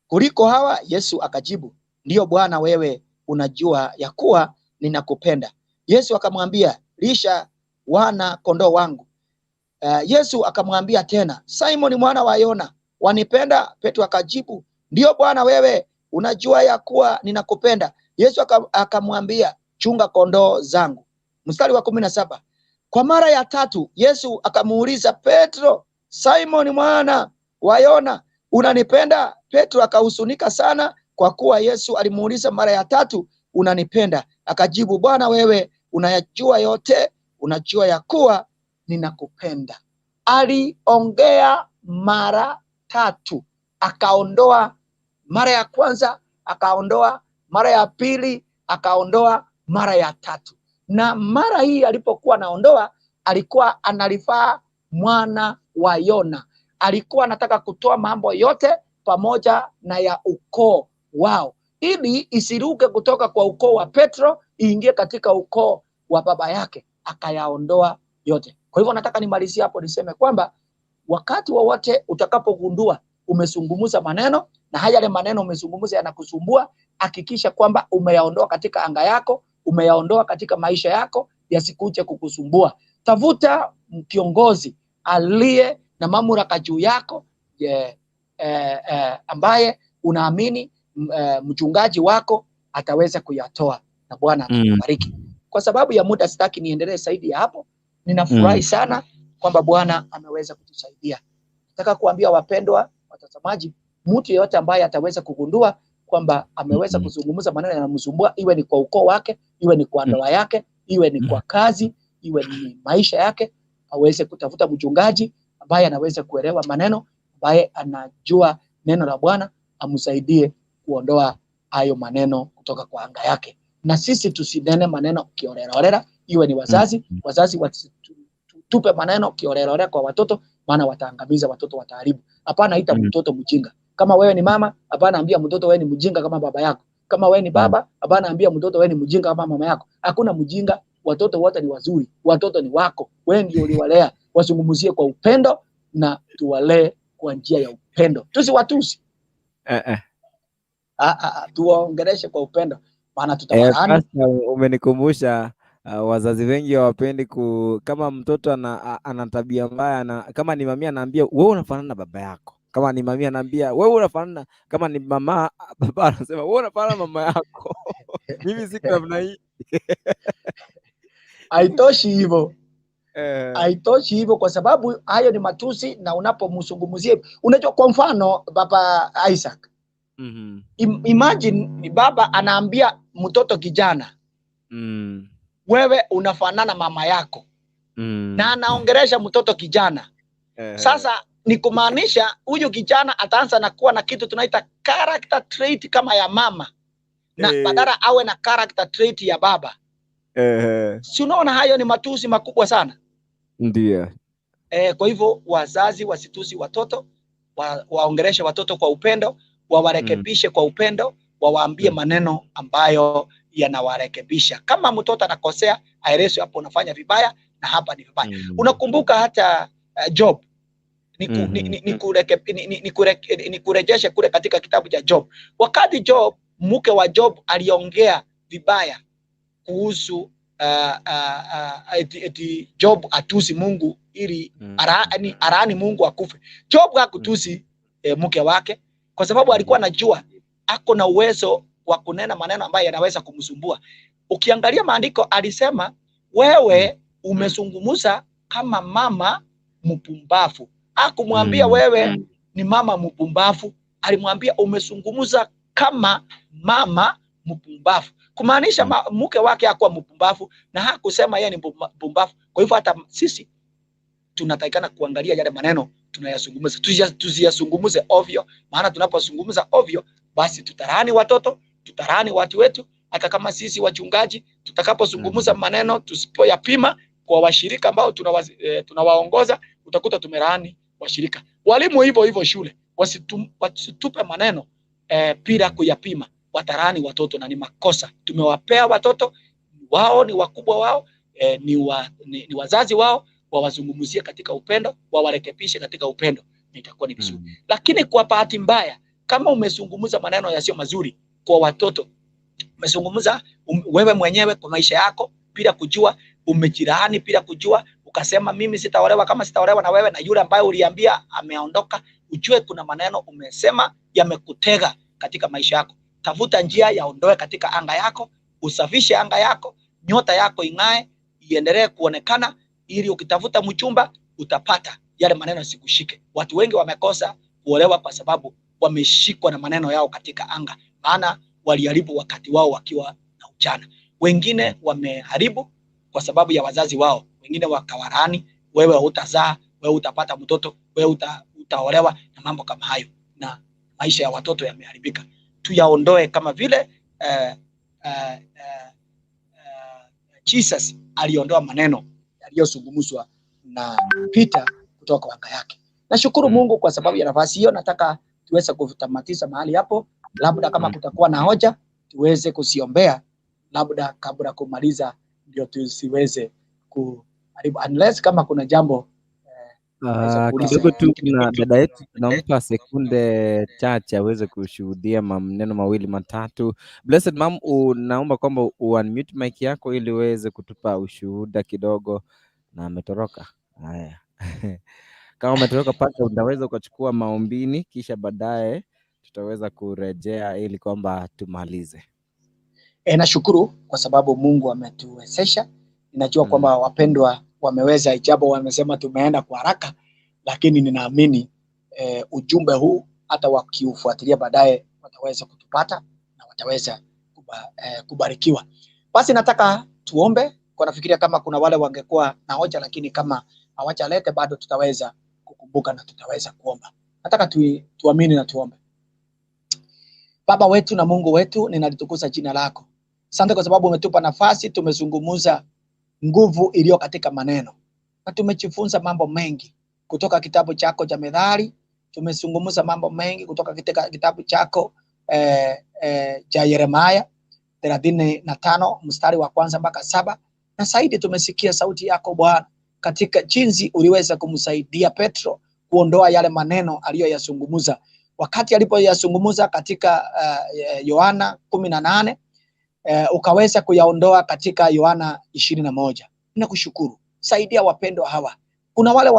kuliko hawa? Yesu akajibu, ndiyo Bwana, wewe unajua ya kuwa ninakupenda. Yesu akamwambia, lisha wana kondoo wangu. Yesu akamwambia tena, Simon mwana wa Yona, wanipenda? Petro akajibu, ndiyo Bwana, wewe unajua ya kuwa ninakupenda. Yesu akamwambia, chunga kondoo zangu. Mstari wa 17, kwa mara ya tatu Yesu akamuuliza Petro, Simon mwana wa Yona, unanipenda? Petro akahuzunika sana kwa kuwa Yesu alimuuliza mara ya tatu, unanipenda? Akajibu, Bwana, wewe unayajua yote, unajua ya kuwa ninakupenda. Aliongea mara tatu, akaondoa mara ya kwanza, akaondoa mara ya pili, akaondoa mara ya tatu. Na mara hii alipokuwa anaondoa, alikuwa analifaa mwana wa Yona. Alikuwa anataka kutoa mambo yote pamoja na ya ukoo wao, ili isiruke kutoka kwa ukoo wa Petro iingie katika ukoo wa baba yake. Akayaondoa yote. Kwa hivyo nataka nimalizie hapo niseme kwamba wakati wowote utakapogundua umezungumza maneno na yale maneno umezungumza yanakusumbua, hakikisha kwamba umeyaondoa katika anga yako, umeyaondoa katika maisha yako, yasikuje kukusumbua. Tafuta kiongozi aliye na mamlaka juu yako, ambaye unaamini mchungaji wako ataweza kuyatoa, na Bwana atakubariki. Kwa sababu ya muda sitaki niendelee zaidi ya hapo. Ninafurahi sana kwamba Bwana ameweza kutusaidia. Nataka kuambia wapendwa watazamaji, mtu yeyote ambaye ataweza kugundua kwamba ameweza kuzungumza maneno yanamsumbua, iwe ni kwa ukoo wake, iwe ni kwa ndoa yake, iwe ni kwa kazi, iwe ni maisha yake, aweze kutafuta mchungaji ambaye anaweza kuelewa maneno, ambaye anajua neno la Bwana, amsaidie kuondoa hayo maneno kutoka kwa anga yake. Na sisi tusinene maneno kiorera, iwe ni wazazi tupe maneno kiorera kwa watoto, maana wataangamiza watoto, wataharibu. Hapana, ita mtoto mjinga. Kama wewe ni mama, hapana ambia mtoto wewe ni mjinga kama baba yako. Kama wewe ni baba, hapana ambia mtoto wewe ni mjinga kama mama yako. Hakuna mjinga, watoto wote ni wazuri. Watoto ni wako, wewe ndio uliwalea. Wasungumuzie kwa upendo na tuwalee kwa njia ya upendo. Tusiwatusi. Tuwaongeleshe kwa upendo, maana tutawalaani. Umenikumbusha wazazi wengi hawapendi kama mtoto ana tabia mbaya, kama ni mami anaambia wewe unafanana na baba yako. Kama ni mami anaambia wewe unafanana, kama ni mama, baba anasema wewe unafanana na mama yako. Mimi si namna hii. Haitoshi hivyo. Haitoshi hivyo, kwa sababu hayo ni matusi, na unapomzungumzia, unajua, kwa mfano baba Isaac, imagine ni baba anaambia mtoto kijana, wewe unafanana mama yako, na anaongelesha mtoto kijana. Sasa ni kumaanisha huyu kijana ataanza na kuwa na kitu tunaita character trait kama ya mama, na badala awe na character trait ya baba. Si unaona hayo ni matusi makubwa sana? Ndio. Kwa hivyo wazazi wasitusi watoto, waongeleshe watoto kwa upendo, wawarekebishe kwa upendo, wawaambie maneno ambayo yanawarekebisha. Kama mtoto anakosea, aelezwe hapo unafanya vibaya na hapa ni vibaya. Unakumbuka hata Job, nikurejeshe kule katika kitabu cha Job. Wakati Job, mke wa Job, aliongea vibaya kuhusu Job atusi Mungu ili araani Mungu akufe. Job hakutusi mke wake, kwa sababu alikuwa anajua ako na uwezo wa kunena maneno ambayo yanaweza kumsumbua. Ukiangalia maandiko, alisema wewe umezungumza kama mama mpumbavu. Hakumwambia wewe ni mama mpumbavu, alimwambia umezungumza kama mama mpumbavu, kumaanisha mke wake hakuwa mpumbavu na hakusema yeye ni mpumbavu. Kwa hivyo hata sisi tunatakikana kuangalia yale maneno tunayazungumza, tusiyazungumze ovyo, maana tunapozungumza ovyo basi tutalaani watoto, tutalaani watu wetu. Hata kama sisi wachungaji tutakapozungumza maneno tusipoyapima kwa washirika ambao tunawaongoza, utakuta tumelaani washirika. Walimu hivyo hivyo shule, wasitupe maneno bila kuyapima. watarani watoto, na ni makosa. Tumewapea watoto, wao ni wakubwa wao, ni wazazi wao, wawazungumzie katika upendo, wawarekebishe katika upendo, itakuwa ni vizuri. Lakini kwa bahati mbaya, kama umezungumza maneno yasio mazuri kwa watoto, umezungumza wewe mwenyewe kwa maisha yako bila kujua, umejirani bila kujua, ukasema mimi sitaolewa, kama sitaolewa na wewe, na yule ambaye uliambia ameondoka, ujue kuna maneno umesema yamekutega katika maisha yako. Tafuta njia ya ondoe katika anga yako, usafishe anga yako, nyota yako ing'ae, iendelee kuonekana, ili ukitafuta mchumba utapata, yale maneno yasikushike. Watu wengi wamekosa kuolewa kwa sababu wameshikwa na maneno yao katika anga, maana waliharibu wakati wao wakiwa na ujana. Wengine wameharibu kwa sababu ya wazazi wao, wengine wakawarani, wewe hutazaa, wewe utapata mtoto, wewe utaolewa, na mambo kama hayo, na maisha ya watoto yameharibika. Tuyaondoe kama vile Jesus aliondoa maneno yaliyozungumzwa na Peter kutoka anga yake. Nashukuru Mungu kwa sababu ya nafasi hiyo. Nataka tuweze kutamatisha mahali hapo, labda kama kutakuwa na hoja tuweze kusiombea, labda kabla kumaliza, ndio tusiweze kuharibu, unless kama kuna jambo kidogo tu. Kuna dada yetu tunampa sekunde chache aweze kushuhudia maneno mawili matatu. Blessed Mom, naomba kwamba unmute mic yako ili uweze kutupa ushuhuda kidogo. Na ametoroka. Haya. Kama umetoroka pata, unaweza ukachukua maombini, kisha baadaye tutaweza kurejea ili kwamba tumalize. Nashukuru kwa sababu Mungu ametuwezesha. Ninajua kwamba wapendwa wameweza, ijapo wamesema tumeenda kwa haraka, lakini ninaamini ujumbe huu hata wakiufuatilia baadaye wataweza kutupata na wataweza kubarikiwa. Basi nataka tuombe. Kwa nafikiria kama kuna wale wangekuwa na hoja, lakini kama hawajalete bado tutaweza kukumbuka na tutaweza kuomba. Nataka tuamini na tuombe. Baba wetu na Mungu wetu, ninalitukuza jina lako. Asante kwa sababu umetupa nafasi, tumezungumza nguvu iliyo katika maneno, na tumejifunza mambo mengi kutoka kitabu chako cha Methali. Tumezungumza mambo mengi kutoka kitabu chako cha Yeremia 35 mstari wa 1 mpaka 7, na zaidi tumesikia sauti yako Bwana katika jinsi uliweza kumsaidia Petro kuondoa yale maneno aliyoyazungumza wakati alipoyazungumza katika Yohana 18, ukaweza kuyaondoa katika Yohana 21. Ninakushukuru. Saidia wapendwa hawa. Kuna wale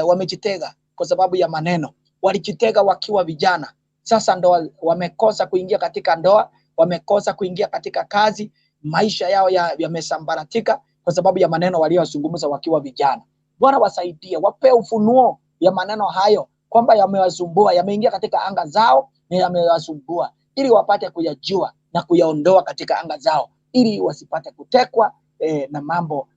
wamejitega kwa sababu ya maneno. Walijitega wakiwa vijana. Sasa ndo wamekosa kuingia katika ndoa, wamekosa kuingia katika kazi, maisha yao yamesambaratika kwa sababu ya maneno waliyozungumza wakiwa vijana. Bwana wasaidie, wape ufunuo ya maneno hayo kwamba yamewasumbua, yameingia katika anga zao na yamewasumbua, ili wapate kuyajua na kuyaondoa katika anga zao, ili wasipate kutekwa na mambo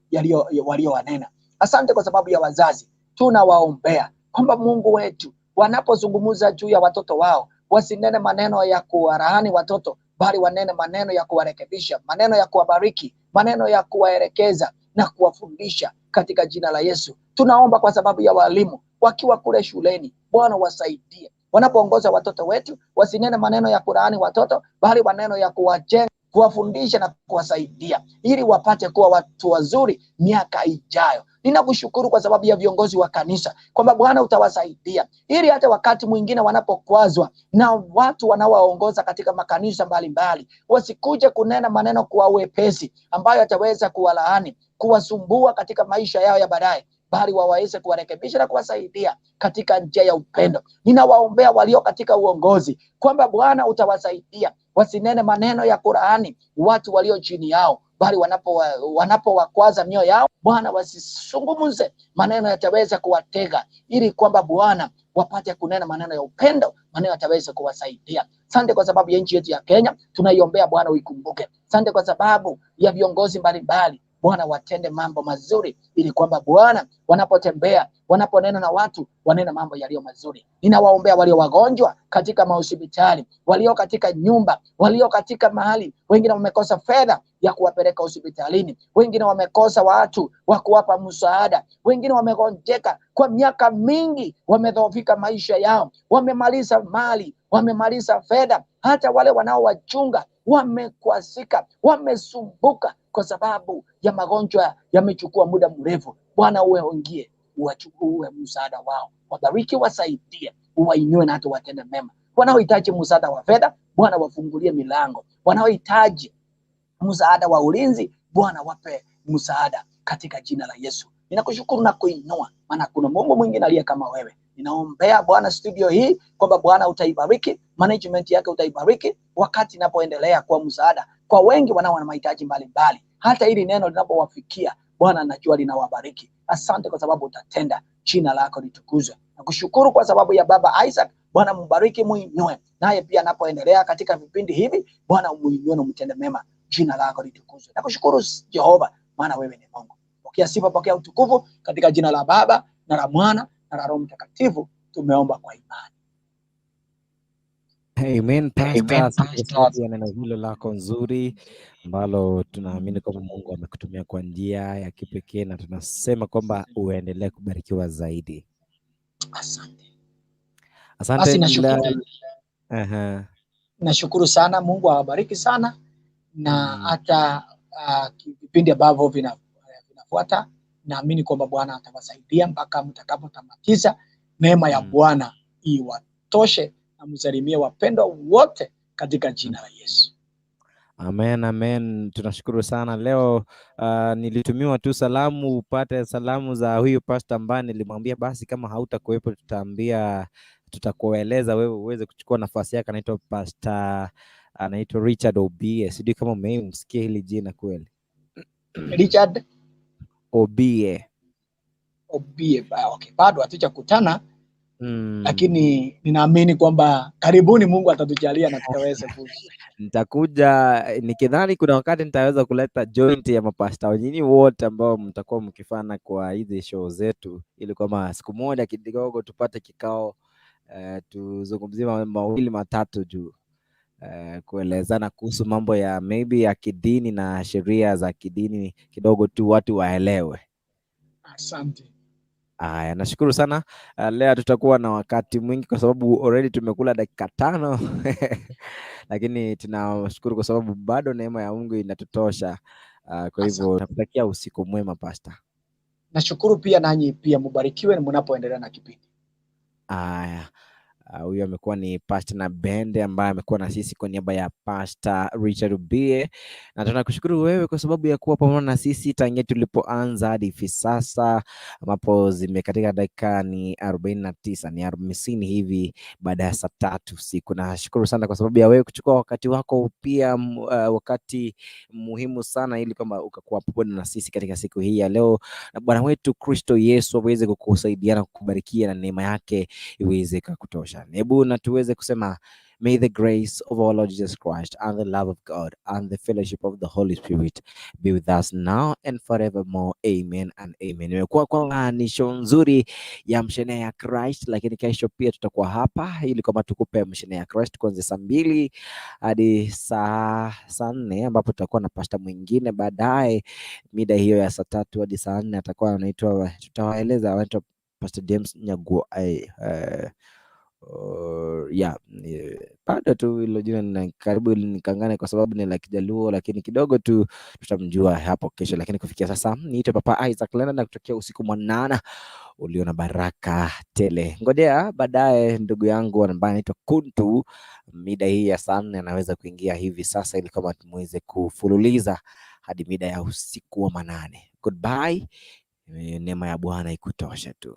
waliowanena. Asante kwa sababu ya wazazi. Tunawaombea kwamba Mungu wetu, wanapozungumza juu ya watoto wao, wasinene maneno ya kuwarahani watoto, bali wanene maneno ya kuwarekebisha, maneno ya kuwabariki, maneno ya kuwaelekeza na kuwafundisha katika jina la Yesu. Tunaomba kwa sababu ya walimu wakiwa kule shuleni, Bwana wasaidie. Wanapoongoza watoto wetu, wasinene maneno ya kulaani watoto, bali maneno ya kuwajenga, kuwafundisha na kuwasaidia, ili wapate kuwa watu wazuri miaka ijayo. Ninakushukuru kwa sababu ya viongozi wa kanisa, kwamba Bwana utawasaidia, ili hata wakati mwingine wanapokwazwa na watu wanaowaongoza katika makanisa mbalimbali, wasikuje kunena maneno kwa wepesi ambayo yataweza kuwalaani, kuwasumbua katika maisha yao ya baadaye, bali waweze kuwarekebisha na kuwasaidia katika njia ya upendo. Ninawaombea walio katika uongozi kwamba Bwana utawasaidia, wasinene maneno ya kulaani watu walio chini yao, bali wanapowakwaza mioyo yao, Bwana wasizungumze maneno yataweza kuwatega, ili kwamba Bwana wapate kunena maneno ya upendo, maneno yataweza kuwasaidia. Asante kwa sababu ya nchi yetu ya Kenya, tunaiombea Bwana uikumbuke. Asante kwa sababu ya viongozi mbalimbali, Bwana watende mambo mazuri, ili kwamba Bwana wanapotembea, wanaponena na watu, wanena mambo yaliyo mazuri. Ninawaombea walio wagonjwa katika mahospitali, walio katika nyumba, walio katika mahali, wengine wamekosa fedha ya kuwapeleka hospitalini, wengine wamekosa watu wa kuwapa msaada, wengine wamegonjeka kwa miaka mingi, wamedhoofika maisha yao, wamemaliza mali, wamemaliza fedha, hata wale wanaowachunga wamekwazika, wamesumbuka kwa sababu ya magonjwa yamechukua muda mrefu. Bwana uwaingie, uwe msaada wao, wabariki, wasaidie, uwainue na hata watende mema. Wanaohitaji msaada wa fedha, Bwana wafungulie milango. Wanaohitaji msaada wa ulinzi, Bwana wape msaada katika jina la Yesu. Ninakushukuru na kuinua, maana kuna Mungu mwingine aliye kama wewe. Ninaombea Bwana studio hii kwamba Bwana utaibariki, management yake utaibariki, wakati inapoendelea kwa msaada kwa wengi wanao na mahitaji mbalimbali. Hata hili neno linapowafikia, Bwana najua linawabariki. Asante kwa sababu utatenda, jina lako litukuzwe. Nakushukuru kwa sababu ya baba Isaac, Bwana mbariki, muinue, naye pia anapoendelea katika vipindi hivi, Bwana muinue na mtende mema, jina lako litukuzwe. Nakushukuru Jehova, maana wewe ni Mungu. Pokea sifa, pokea utukufu, katika jina la Baba na la Mwana na la Roho Mtakatifu tumeomba kwa imani. Amen, Pastor. Asante kwa sababu ya neno hilo lako nzuri ambalo tunaamini kwamba Mungu amekutumia kwa njia ya kipekee, na tunasema kwamba uendelee kubarikiwa zaidi. Asante. Basi nashukuru sana. Mungu awabariki sana, na hata vipindi ambavyo vinafuata, naamini kwamba Bwana atawasaidia mpaka mtakapotamatiza. Neema ya Bwana iwatoshe, na msalimie wapendwa wote katika jina la Yesu. Amen, amen. Tunashukuru sana. Leo nilitumiwa tu salamu, upate salamu za huyu pastor ambaye nilimwambia basi kama hautakuwepo tutakueleza wewe uweze kuchukua nafasi yake. Anaitwa Pastor, anaitwa Richard Obie. Sijui kama umemsikia hili jina kweli. Richard Obie. Okay, bado hatujakutana. Lakini ninaamini kwamba karibuni Mungu atatujalia na tutaweza nitakuja, nikidhani kuna wakati nitaweza kuleta joint ya mapasta nyinyi wote ambao mtakuwa mkifanya kwa hizi show zetu, ili kwamba siku moja kidogo tupate kikao, tuzungumzie mawili matatu juu kuelezana kuhusu mambo ya maybe ya kidini na sheria za kidini kidogo tu watu waelewe. Asante. Aya, nashukuru sana. Leo tutakuwa na wakati mwingi kwa sababu already tumekula dakika 5 lakini tunashukuru kwa sababu bado neema ya Mungu inatutosha. Kwa hivyo nakutakia usiku mwema Pastor. Nashukuru pia, nanyi pia mubarikiwe mnapoendelea na kipindi. Aya. Huyu amekuwa ni Pastor na Bende ambaye amekuwa na sisi kwa niaba ya Pastor Richard Obie, na tunakushukuru wewe kwa sababu ya kuwa pamoja na sisi tangia tulipoanza hadi hivi sasa, ambapo zimekatika dakika ni 49 ni 50 hivi baada ya saa 3 usiku. Nashukuru sana kwa sababu ya wewe kuchukua wakati wako pia, wakati muhimu sana, ili kwamba ukakuwa pamoja na sisi katika siku hii ya leo, na Bwana wetu Kristo Yesu aweze kukusaidia na kukubarikia na neema yake iweze kukutosha. Hebu na tuweze kusema, may the grace of our Lord Jesus Christ and the love of God and the fellowship of the Holy Spirit be with us now and forevermore. Amen and amen. Imekuwa kwa ni show nzuri ya Mshenee ya Christ, lakini kesho pia tutakuwa hapa ili kama tukupe Mshenee ya Christ kuanzia saa 2 hadi saa 4, ambapo tutakuwa na pastor mwingine baadaye mida hiyo ya saa 3 hadi saa 4 atakuwa anaitwa, tutawaeleza, anaitwa Pastor James Nyagu. Bado tu hilo jina na karibu nikangane kwa sababu ni la Kijaluo, lakini kidogo tu tutamjua hapo kesho. Lakini kufikia sasa niite Papa Isaac LENARD na kutokea usiku mwanana ulio na baraka tele. Ngojea baadaye ndugu yangu ambaye anaitwa Kuntu mida hii ya saa 4 anaweza kuingia hivi sasa, ili kama tumweze kufululiza hadi mida ya usiku wa manane. Goodbye. Neema ya Bwana ikutoshe tu.